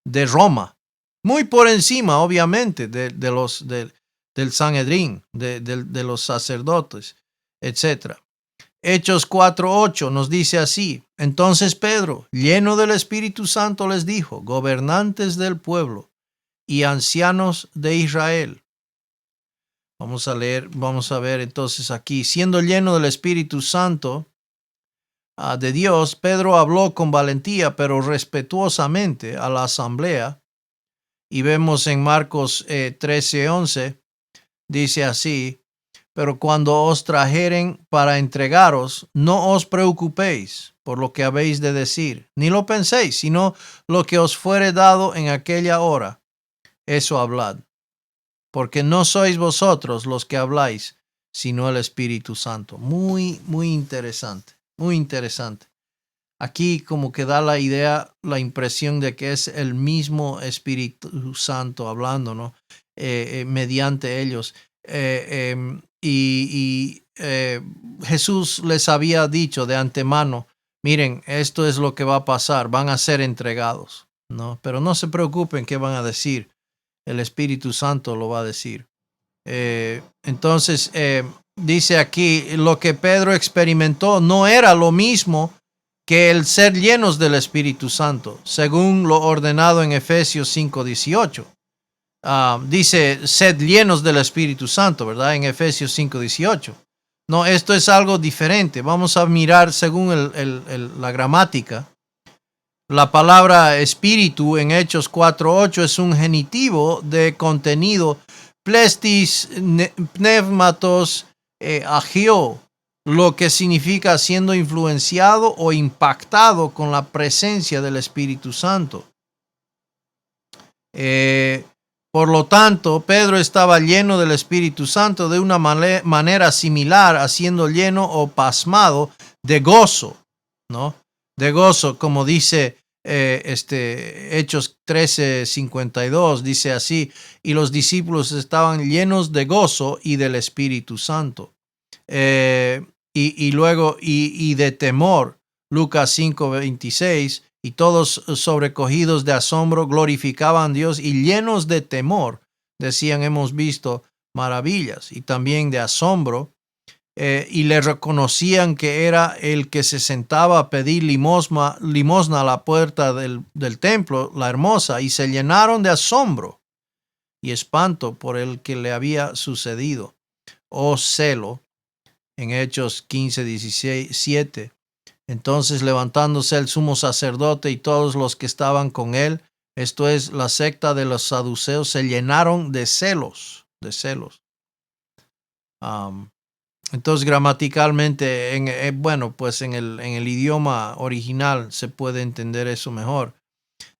de Roma, muy por encima, obviamente, del Sanedrín, de los sacerdotes, etc. Hechos 4:8 nos dice así: entonces Pedro, lleno del Espíritu Santo, les dijo, gobernantes del pueblo y ancianos de Israel. Vamos a ver entonces aquí, siendo lleno del Espíritu Santo de Dios, Pedro habló con valentía, pero respetuosamente a la asamblea. Y vemos en Marcos 13:11, dice así: pero cuando os trajeren para entregaros, no os preocupéis por lo que habéis de decir, ni lo penséis, sino lo que os fuere dado en aquella hora, eso hablad. Porque no sois vosotros los que habláis, sino el Espíritu Santo. Muy, muy interesante, muy interesante. Aquí como que da la idea, la impresión de que es el mismo Espíritu Santo hablando, ¿no? Mediante ellos. Jesús les había dicho de antemano, miren, esto es lo que va a pasar, van a ser entregados, ¿no? Pero no se preocupen qué van a decir, el Espíritu Santo lo va a decir. Entonces, dice aquí, lo que Pedro experimentó no era lo mismo que el ser llenos del Espíritu Santo, según lo ordenado en Efesios 5:18. Dice, sed llenos del Espíritu Santo, ¿verdad? En Efesios 5:18. No, esto es algo diferente. Vamos a mirar según la gramática. La palabra espíritu en Hechos 4:8 es un genitivo de contenido plestis pneumatos agio, lo que significa siendo influenciado o impactado con la presencia del Espíritu Santo. Por lo tanto, Pedro estaba lleno del Espíritu Santo de una manera similar a siendo lleno o pasmado de gozo, ¿no? De gozo, como dice Hechos 13:52, dice así, y los discípulos estaban llenos de gozo y del Espíritu Santo. Y luego, y de temor, Lucas 5:26, y todos sobrecogidos de asombro glorificaban a Dios y llenos de temor decían, hemos visto maravillas, y también de asombro, y le reconocían que era el que se sentaba a pedir limosna a la puerta del templo, la hermosa, y se llenaron de asombro y espanto por el que le había sucedido. Oh celo, en Hechos 15:17. Entonces, levantándose el sumo sacerdote y todos los que estaban con él, esto es, la secta de los saduceos, se llenaron de celos, Entonces, gramaticalmente, bueno, pues en el idioma original se puede entender eso mejor.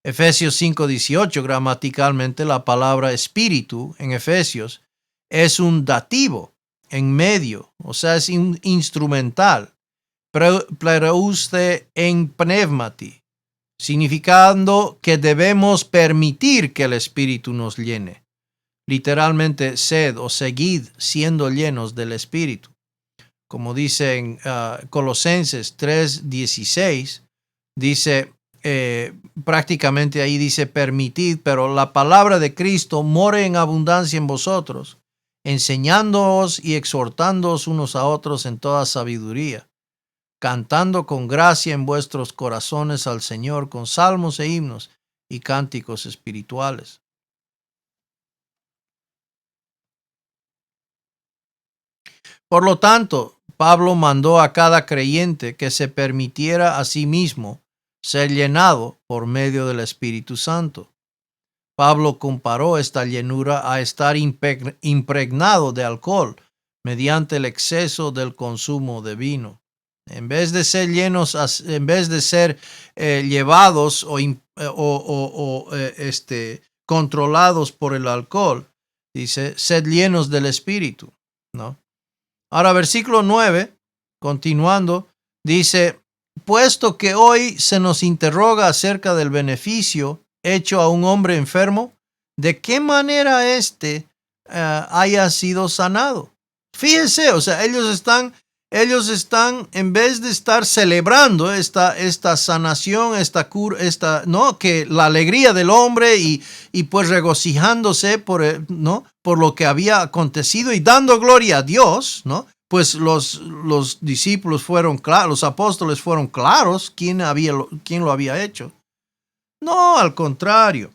Efesios 5:18, gramaticalmente, la palabra espíritu en Efesios es un dativo en medio, o sea, es un instrumental. Pleuste en pneumati, significando que debemos permitir que el espíritu nos llene. Literalmente, sed o seguid siendo llenos del espíritu. Como dice en Colosenses 3:16, dice, prácticamente ahí dice permitid, pero la palabra de Cristo more en abundancia en vosotros, enseñándoos y exhortándoos unos a otros en toda sabiduría, cantando con gracia en vuestros corazones al Señor con salmos e himnos y cánticos espirituales. Por lo tanto, Pablo mandó a cada creyente que se permitiera a sí mismo ser llenado por medio del Espíritu Santo. Pablo comparó esta llenura a estar impregnado de alcohol mediante el exceso del consumo de vino. En vez de ser llenos, en vez de ser llevados o controlados por el alcohol, dice, sed llenos del Espíritu, ¿no? Ahora, versículo 9, continuando, dice, puesto que hoy se nos interroga acerca del beneficio hecho a un hombre enfermo, ¿de qué manera haya sido sanado? Fíjense, o sea, ellos están, en vez de estar celebrando esta sanación, esta cura, ¿no? Que la alegría del hombre y pues regocijándose por lo que había acontecido y dando gloria a Dios, ¿no? Pues los discípulos fueron claros, los apóstoles fueron claros quién lo había hecho. No, al contrario.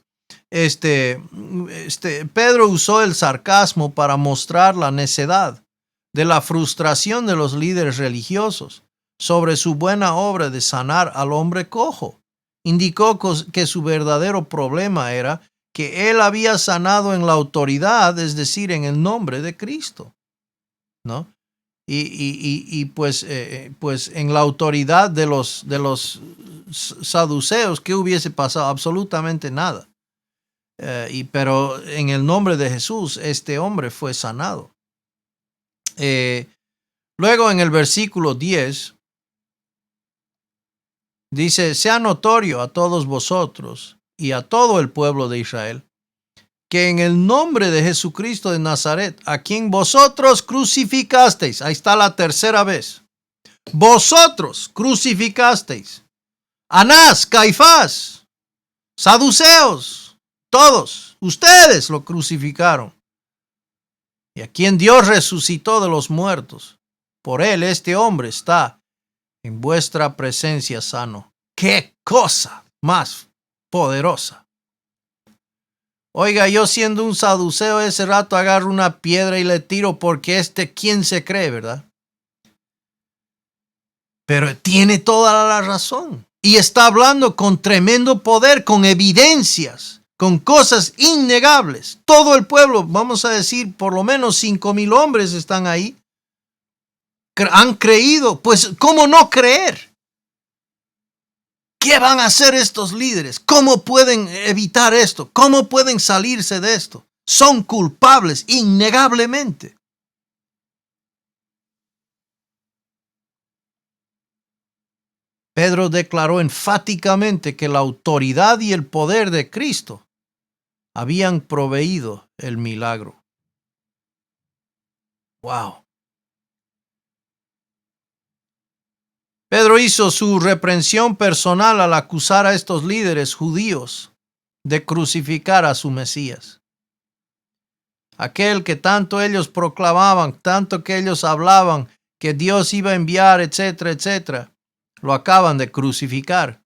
Pedro usó el sarcasmo para mostrar la necedad de la frustración de los líderes religiosos sobre su buena obra de sanar al hombre cojo. Indicó que su verdadero problema era que él había sanado en la autoridad, es decir, en el nombre de Cristo, ¿no? Y pues en la autoridad de los saduceos, ¿qué hubiese pasado? Absolutamente nada. Pero en el nombre de Jesús, este hombre fue sanado. Luego en el versículo 10, dice, sea notorio a todos vosotros y a todo el pueblo de Israel, que en el nombre de Jesucristo de Nazaret, a quien vosotros crucificasteis, ahí está la tercera vez, vosotros crucificasteis, Anás, Caifás, saduceos, todos, ustedes lo crucificaron. Y a quien Dios resucitó de los muertos, por él este hombre está en vuestra presencia sano. ¡Qué cosa más poderosa! Oiga, yo siendo un saduceo ese rato agarro una piedra y le tiro porque ¿quién se cree, verdad? Pero tiene toda la razón. Y está hablando con tremendo poder, con evidencias, con cosas innegables. Todo el pueblo, vamos a decir, por lo menos 5,000 hombres están ahí. Han creído, pues ¿cómo no creer? ¿Qué van a hacer estos líderes? ¿Cómo pueden evitar esto? ¿Cómo pueden salirse de esto? Son culpables innegablemente. Pedro declaró enfáticamente que la autoridad y el poder de Cristo habían proveído el milagro. ¡Wow! Pedro hizo su reprensión personal al acusar a estos líderes judíos de crucificar a su Mesías. Aquel que tanto ellos proclamaban, tanto que ellos hablaban que Dios iba a enviar, etcétera, etcétera, lo acaban de crucificar.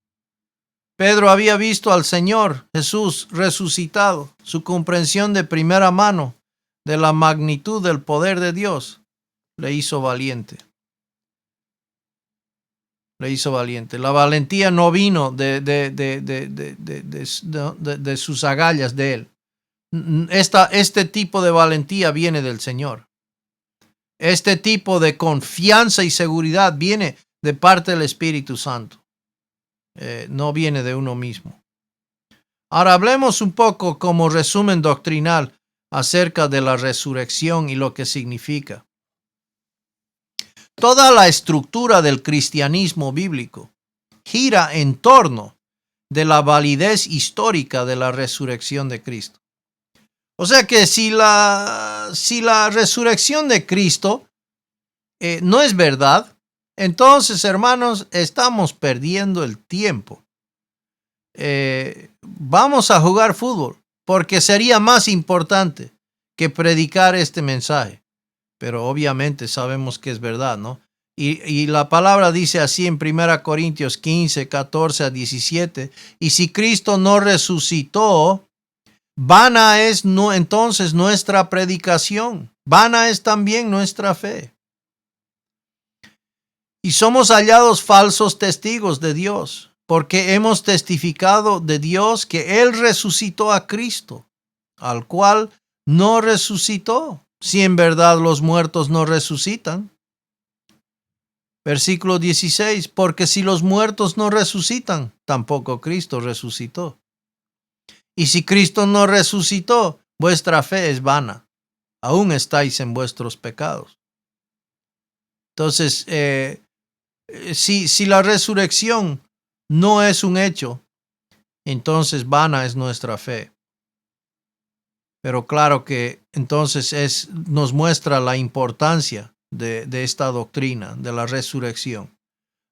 Pedro había visto al Señor Jesús resucitado. Su comprensión de primera mano de la magnitud del poder de Dios le hizo valiente. La valentía no vino de sus agallas de él. Este tipo de valentía viene del Señor. Este tipo de confianza y seguridad viene de parte del Espíritu Santo. No viene de uno mismo. Ahora hablemos un poco como resumen doctrinal acerca de la resurrección y lo que significa. Toda la estructura del cristianismo bíblico gira en torno de la validez histórica de la resurrección de Cristo. O sea que si la resurrección de Cristo no es verdad, entonces, hermanos, estamos perdiendo el tiempo. Vamos a jugar fútbol, porque sería más importante que predicar este mensaje. Pero obviamente sabemos que es verdad, ¿no? Y la palabra dice así en 1 Corintios 15, 14 a 17, y si Cristo no resucitó, vana es entonces nuestra predicación, vana es también nuestra fe. Y somos hallados falsos testigos de Dios, porque hemos testificado de Dios que Él resucitó a Cristo, al cual no resucitó, si en verdad los muertos no resucitan. Versículo 16, porque si los muertos no resucitan, tampoco Cristo resucitó. Y si Cristo no resucitó, vuestra fe es vana, aún estáis en vuestros pecados. Entonces, si la resurrección no es un hecho, entonces vana es nuestra fe. Pero claro que entonces nos muestra la importancia de esta doctrina, de la resurrección.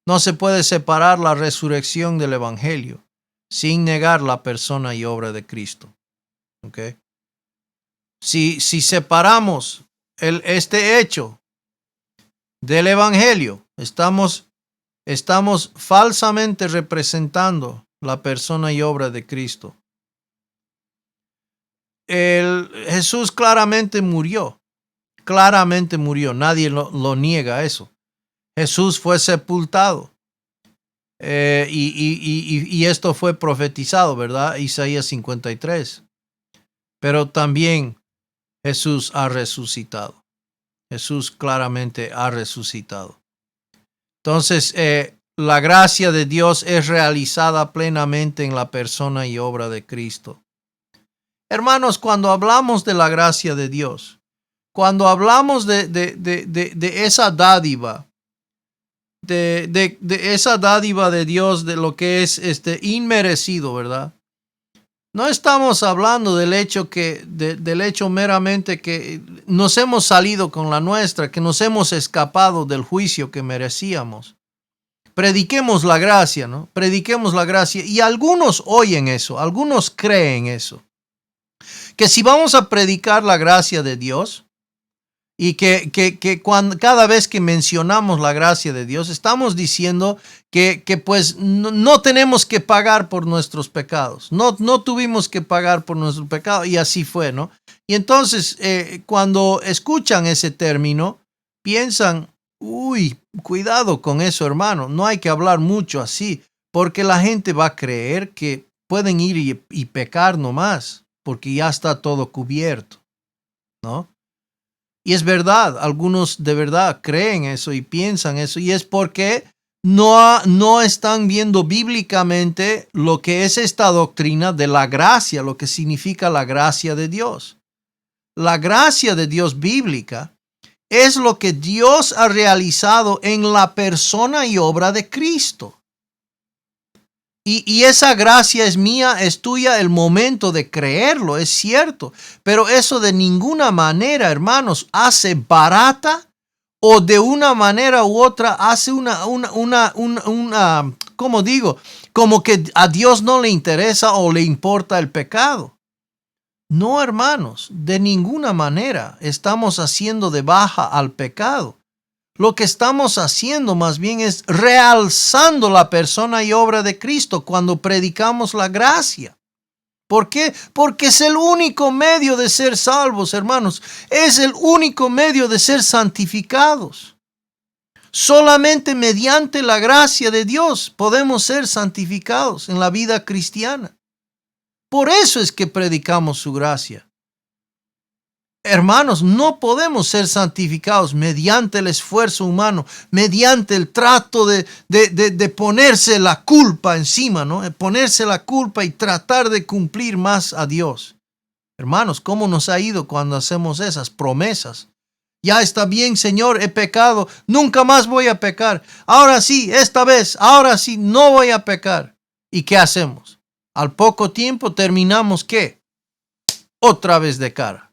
No se puede separar la resurrección del Evangelio sin negar la persona y obra de Cristo. ¿Okay? Si separamos este hecho del Evangelio, estamos falsamente representando la persona y obra de Cristo. Jesús claramente murió, nadie lo niega eso. Jesús fue sepultado y esto fue profetizado, ¿verdad? Isaías 53. Pero también Jesús ha resucitado. Jesús claramente ha resucitado. Entonces, la gracia de Dios es realizada plenamente en la persona y obra de Cristo. Hermanos, cuando hablamos de la gracia de Dios, cuando hablamos de esa dádiva, de esa dádiva de Dios, de lo que es inmerecido, ¿verdad? No estamos hablando del hecho meramente que nos hemos salido con la nuestra, que nos hemos escapado del juicio que merecíamos. Prediquemos la gracia, ¿no? Prediquemos la gracia. Y algunos oyen eso, algunos creen eso. Que si vamos a predicar la gracia de Dios, y que cada vez que mencionamos la gracia de Dios, estamos diciendo que pues no tenemos que pagar por nuestros pecados. No tuvimos que pagar por nuestros pecados, y así fue, ¿no? Y entonces, cuando escuchan ese término, piensan, uy, cuidado con eso, hermano. No hay que hablar mucho así, porque la gente va a creer que pueden ir y pecar nomás, porque ya está todo cubierto, ¿no? Y es verdad, algunos de verdad creen eso y piensan eso, y es porque no están viendo bíblicamente lo que es esta doctrina de la gracia, lo que significa la gracia de Dios. La gracia de Dios bíblica es lo que Dios ha realizado en la persona y obra de Cristo. Y esa gracia es mía, es tuya, el momento de creerlo, es cierto. Pero eso de ninguna manera, hermanos, hace barata o de una manera u otra hace ¿cómo digo? Como que a Dios no le interesa o le importa el pecado. No, hermanos, de ninguna manera estamos haciendo de baja al pecado. Lo que estamos haciendo más bien es realzando la persona y obra de Cristo cuando predicamos la gracia. ¿Por qué? Porque es el único medio de ser salvos, hermanos. Es el único medio de ser santificados. Solamente mediante la gracia de Dios podemos ser santificados en la vida cristiana. Por eso es que predicamos su gracia. Hermanos, no podemos ser santificados mediante el esfuerzo humano, mediante el trato de ponerse la culpa encima, ¿no? Ponerse la culpa y tratar de cumplir más a Dios. Hermanos, ¿cómo nos ha ido cuando hacemos esas promesas? Ya está bien, Señor, he pecado, nunca más voy a pecar. Ahora sí, esta vez, ahora sí, no voy a pecar. ¿Y qué hacemos? Al poco tiempo terminamos, ¿qué? Otra vez de cara,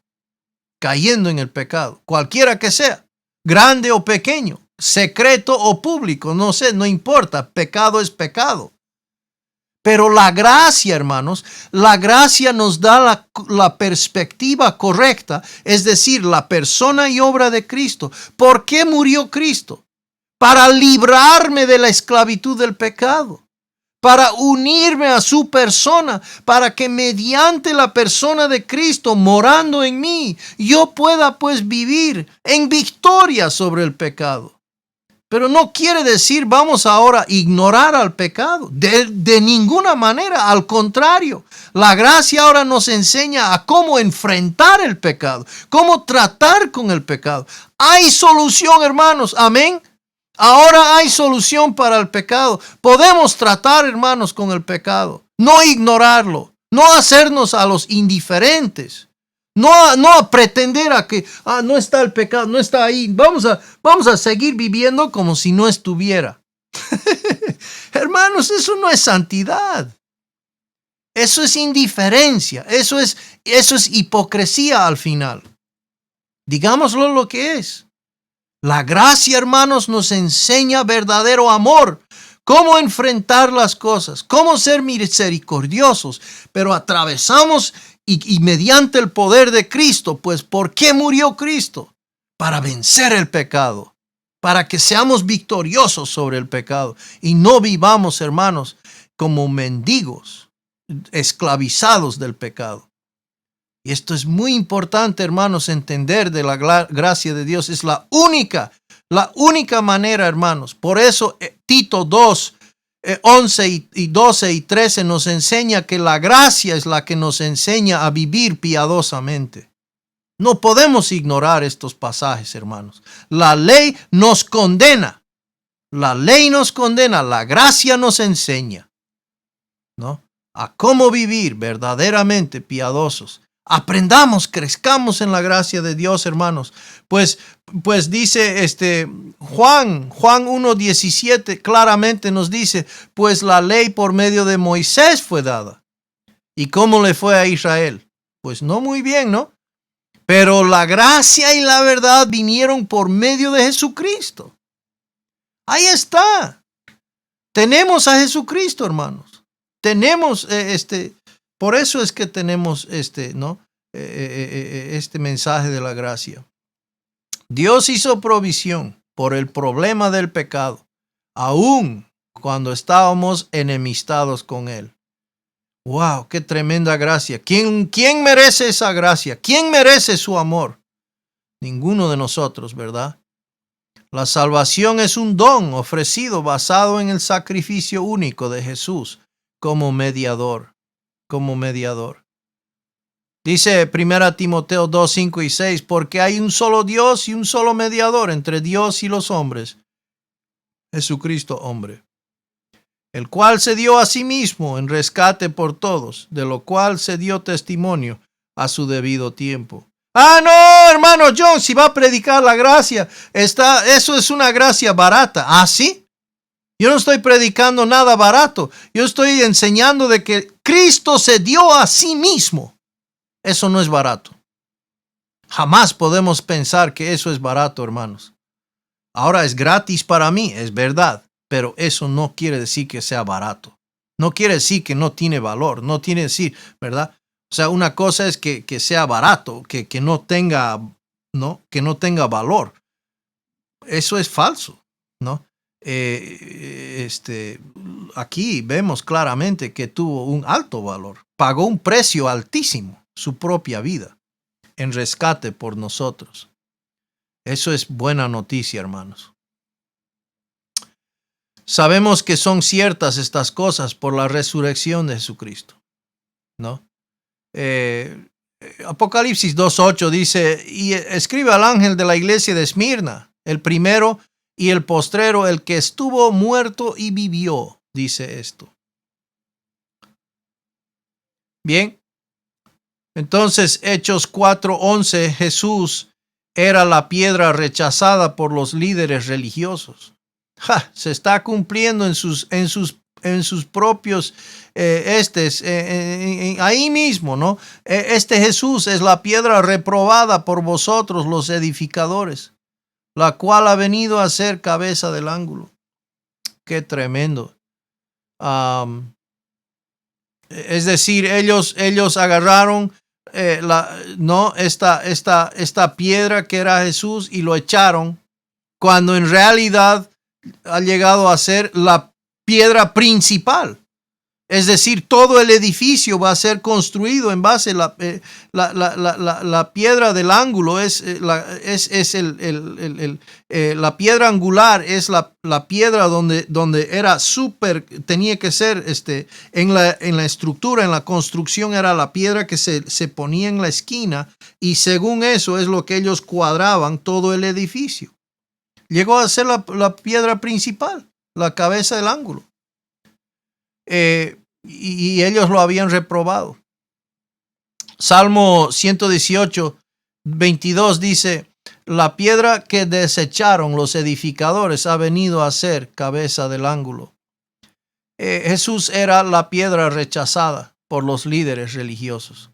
cayendo en el pecado, cualquiera que sea, grande o pequeño, secreto o público, no sé, no importa, pecado es pecado. Pero la gracia, hermanos, la gracia nos da la perspectiva correcta, es decir, la persona y obra de Cristo. ¿Por qué murió Cristo? Para librarme de la esclavitud del pecado, para unirme a su persona, para que mediante la persona de Cristo morando en mí, yo pueda pues vivir en victoria sobre el pecado. Pero no quiere decir vamos ahora a ignorar al pecado. De ninguna manera, al contrario. La gracia ahora nos enseña a cómo enfrentar el pecado, cómo tratar con el pecado. Hay solución, hermanos. Amén. Ahora hay solución para el pecado. Podemos tratar, hermanos, con el pecado. No ignorarlo. No hacernos a los indiferentes. No a pretender a que no está el pecado, no está ahí. Vamos a seguir viviendo como si no estuviera. Hermanos, eso no es santidad. Eso es indiferencia. Eso es hipocresía al final. Digámoslo lo que es. La gracia, hermanos, nos enseña verdadero amor. Cómo enfrentar las cosas, cómo ser misericordiosos, pero atravesamos y mediante el poder de Cristo, pues ¿por qué murió Cristo? Para vencer el pecado, para que seamos victoriosos sobre el pecado y no vivamos, hermanos, como mendigos, esclavizados del pecado. Y esto es muy importante, hermanos, entender de la gracia de Dios. Es la única manera, hermanos. Por eso Tito 2, 11 y 12 y 13 nos enseña que la gracia es la que nos enseña a vivir piadosamente. No podemos ignorar estos pasajes, hermanos. La ley nos condena. La ley nos condena. La gracia nos enseña, ¿no? A cómo vivir verdaderamente piadosos. Aprendamos, crezcamos en la gracia de Dios, hermanos. Pues dice Juan 1:17 claramente nos dice, pues la ley por medio de Moisés fue dada. ¿Y cómo le fue a Israel? Pues no muy bien, ¿no? Pero la gracia y la verdad vinieron por medio de Jesucristo. Ahí está. Tenemos a Jesucristo, hermanos. Tenemos por eso es que tenemos este mensaje de la gracia. Dios hizo provisión por el problema del pecado, aun cuando estábamos enemistados con Él. ¡Wow! ¡Qué tremenda gracia! ¿Quién merece esa gracia? ¿Quién merece su amor? Ninguno de nosotros, ¿verdad? La salvación es un don ofrecido basado en el sacrificio único de Jesús como mediador. Dice 1 Timoteo 2, 5 y 6, porque hay un solo Dios y un solo mediador entre Dios y los hombres, Jesucristo hombre, el cual se dio a sí mismo en rescate por todos, de lo cual se dio testimonio a su debido tiempo. No, hermano John, si va a predicar la gracia, eso es una gracia barata. ¿Ah, sí? Yo no estoy predicando nada barato. Yo estoy enseñando de que Cristo se dio a sí mismo. Eso no es barato. Jamás podemos pensar que eso es barato, hermanos. Ahora es gratis para mí, es verdad, pero eso no quiere decir que sea barato. No quiere decir que no tiene valor, no tiene decir, ¿verdad? O sea, una cosa es que sea barato, que no tenga valor. Eso es falso, ¿no? Aquí vemos claramente que tuvo un alto valor. Pagó un precio altísimo, su propia vida, en rescate por nosotros. Eso es buena noticia, hermanos. Sabemos que son ciertas estas cosas por la resurrección de Jesucristo, ¿no? Apocalipsis 2:8 dice, y escribe al ángel de la iglesia de Esmirna, el primero y el postrero, el que estuvo muerto y vivió, dice esto. Bien, entonces Hechos 4:11, Jesús era la piedra rechazada por los líderes religiosos. Se está cumpliendo en sus propios ahí mismo, ¿no? Este Jesús es la piedra reprobada por vosotros los edificadores, la cual ha venido a ser cabeza del ángulo. Qué tremendo. Es decir, ellos agarraron esta piedra que era Jesús y lo echaron, cuando en realidad ha llegado a ser la piedra principal. Es decir, todo el edificio va a ser construido en base a la piedra del ángulo. La piedra angular es la piedra donde era tenía que ser en la estructura, en la construcción, era la piedra que se ponía en la esquina, y según eso es lo que ellos cuadraban todo el edificio. Llegó a ser la piedra principal, la cabeza del ángulo. Y ellos lo habían reprobado. Salmo 118, 22 dice, la piedra que desecharon los edificadores ha venido a ser cabeza del ángulo. Jesús era la piedra rechazada por los líderes religiosos.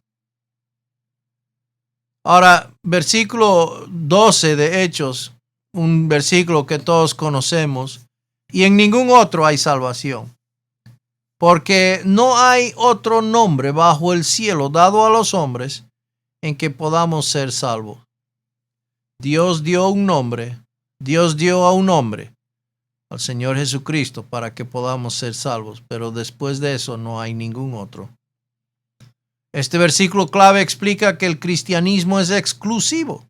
Ahora, versículo 12 de Hechos, un versículo que todos conocemos, y en ningún otro hay salvación. Porque no hay otro nombre bajo el cielo dado a los hombres en que podamos ser salvos. Dios dio a un hombre, al Señor Jesucristo, para que podamos ser salvos, pero después de eso no hay ningún otro. Este versículo clave explica que el cristianismo es exclusivo.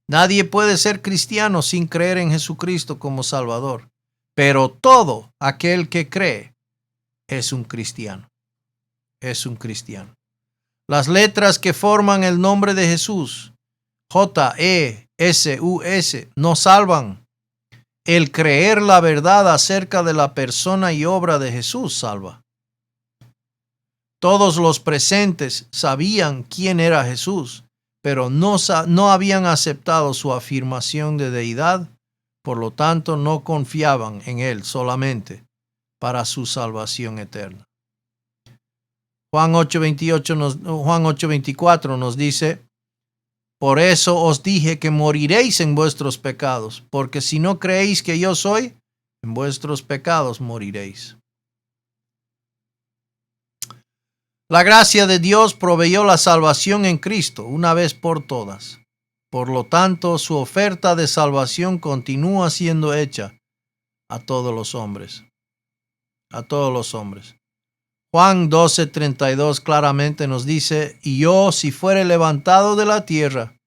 Nadie puede ser cristiano sin creer en Jesucristo como Salvador, pero todo aquel que cree es un cristiano. Es un cristiano. Las letras que forman el nombre de Jesús, J-E-S-U-S, nos salvan. El creer la verdad acerca de la persona y obra de Jesús salva. Todos los presentes sabían quién era Jesús, pero no habían aceptado su afirmación de deidad, por lo tanto no confiaban en él solamente para su salvación eterna. Juan 8:24 nos dice, por eso os dije que moriréis en vuestros pecados, porque si no creéis que yo soy, en vuestros pecados moriréis. La gracia de Dios proveyó la salvación en Cristo una vez por todas. Por lo tanto, su oferta de salvación continúa siendo hecha a todos los hombres. A todos los hombres. Juan 12:32 claramente nos dice, y yo, si fuere levantado de la tierra,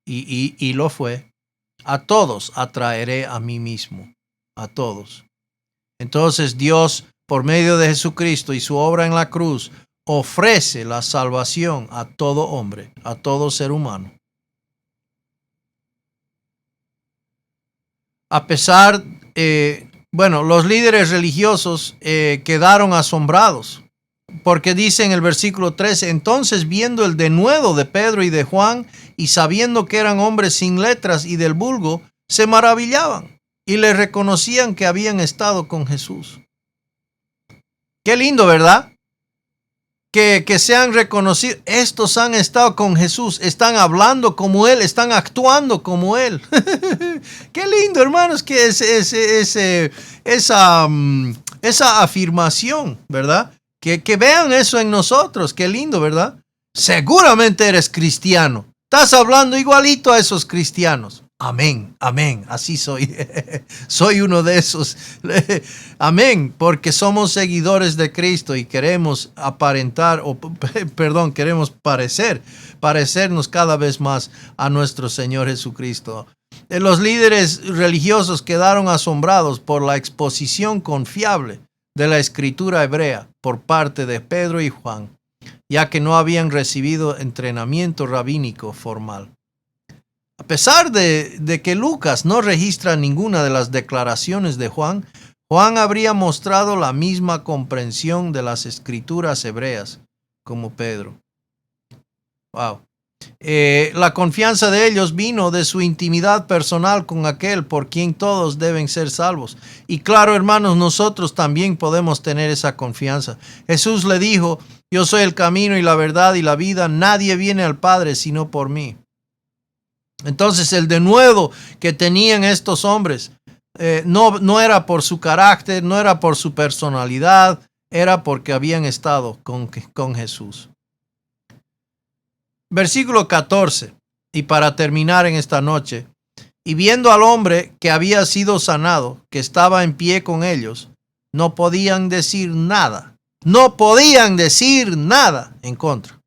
y lo fue, a todos atraeré a mí mismo. A todos. Entonces Dios, por medio de Jesucristo y su obra en la cruz, ofrece la salvación a todo hombre, a todo ser humano. A pesar, los líderes religiosos quedaron asombrados, porque dice en el versículo 13, entonces viendo el denuedo de Pedro y de Juan, y sabiendo que eran hombres sin letras y del vulgo, se maravillaban y les reconocían que habían estado con Jesús. Qué lindo, ¿verdad? Que sean reconocidos. Estos han estado con Jesús, están hablando como Él, están actuando como Él. Qué lindo, hermanos, que esa afirmación, ¿verdad? Que vean eso en nosotros. Qué lindo, ¿verdad? Seguramente eres cristiano. Estás hablando igualito a esos cristianos. Amén, amén, así soy. Soy uno de esos. Amén, porque somos seguidores de Cristo y queremos queremos parecernos cada vez más a nuestro Señor Jesucristo. Los líderes religiosos quedaron asombrados por la exposición confiable de la escritura hebrea por parte de Pedro y Juan. ya que no habían recibido entrenamiento rabínico formal. A pesar de que Lucas no registra ninguna de las declaraciones de Juan, Juan habría mostrado la misma comprensión de las escrituras hebreas como Pedro. Wow. La confianza de ellos vino de su intimidad personal con aquel por quien todos deben ser salvos. Y claro, hermanos, nosotros también podemos tener esa confianza. Jesús le dijo: yo soy el camino y la verdad y la vida. Nadie viene al Padre sino por mí. Entonces, el denuedo que tenían estos hombres no era por su carácter, no era por su personalidad, era porque habían estado con Jesús. Versículo 14, y para terminar en esta noche: y viendo al hombre que había sido sanado, que estaba en pie con ellos, no podían decir nada en contra.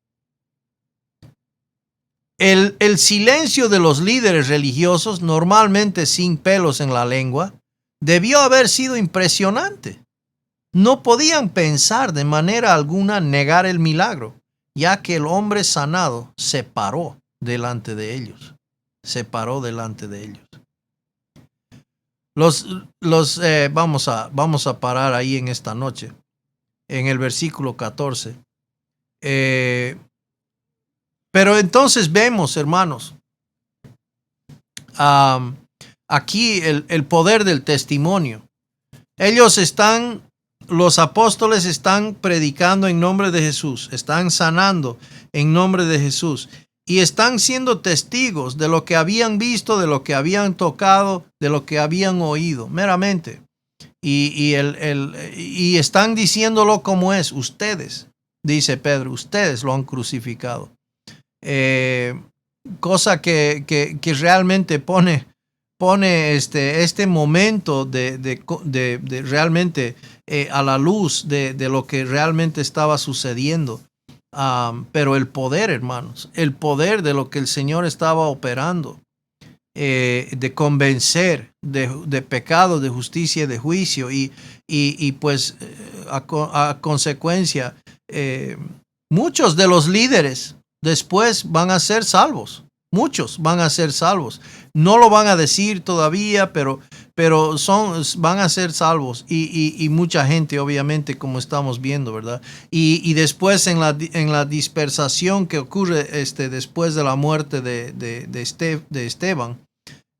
El silencio de los líderes religiosos, normalmente sin pelos en la lengua, debió haber sido impresionante. No podían pensar de manera alguna negar el milagro, ya que el hombre sanado se paró delante de ellos. Vamos a parar ahí en esta noche, en el versículo 14. Pero entonces vemos, hermanos, aquí el poder del testimonio. Los apóstoles están predicando en nombre de Jesús, están sanando en nombre de Jesús y están siendo testigos de lo que habían visto, de lo que habían tocado, de lo que habían oído, meramente. Y están diciéndolo como es. Ustedes, dice Pedro, ustedes lo han crucificado. Cosa que realmente pone este momento de realmente a la luz de lo que realmente estaba sucediendo. Pero el poder, hermanos, el poder de lo que el Señor estaba operando, de convencer de pecado, de justicia, de juicio, y pues a consecuencia, muchos de los líderes después van a ser salvos. Muchos van a ser salvos. No lo van a decir todavía, pero van a ser salvos. Y mucha gente, obviamente, como estamos viendo, ¿verdad? Y después en la dispersación que ocurre después de la muerte de Esteban,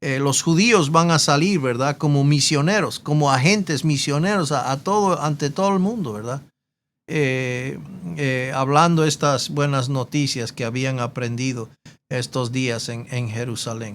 los judíos van a salir, ¿verdad? Como misioneros, como agentes misioneros ante todo el mundo, ¿verdad? Hablando estas buenas noticias que habían aprendido estos días en Jerusalén.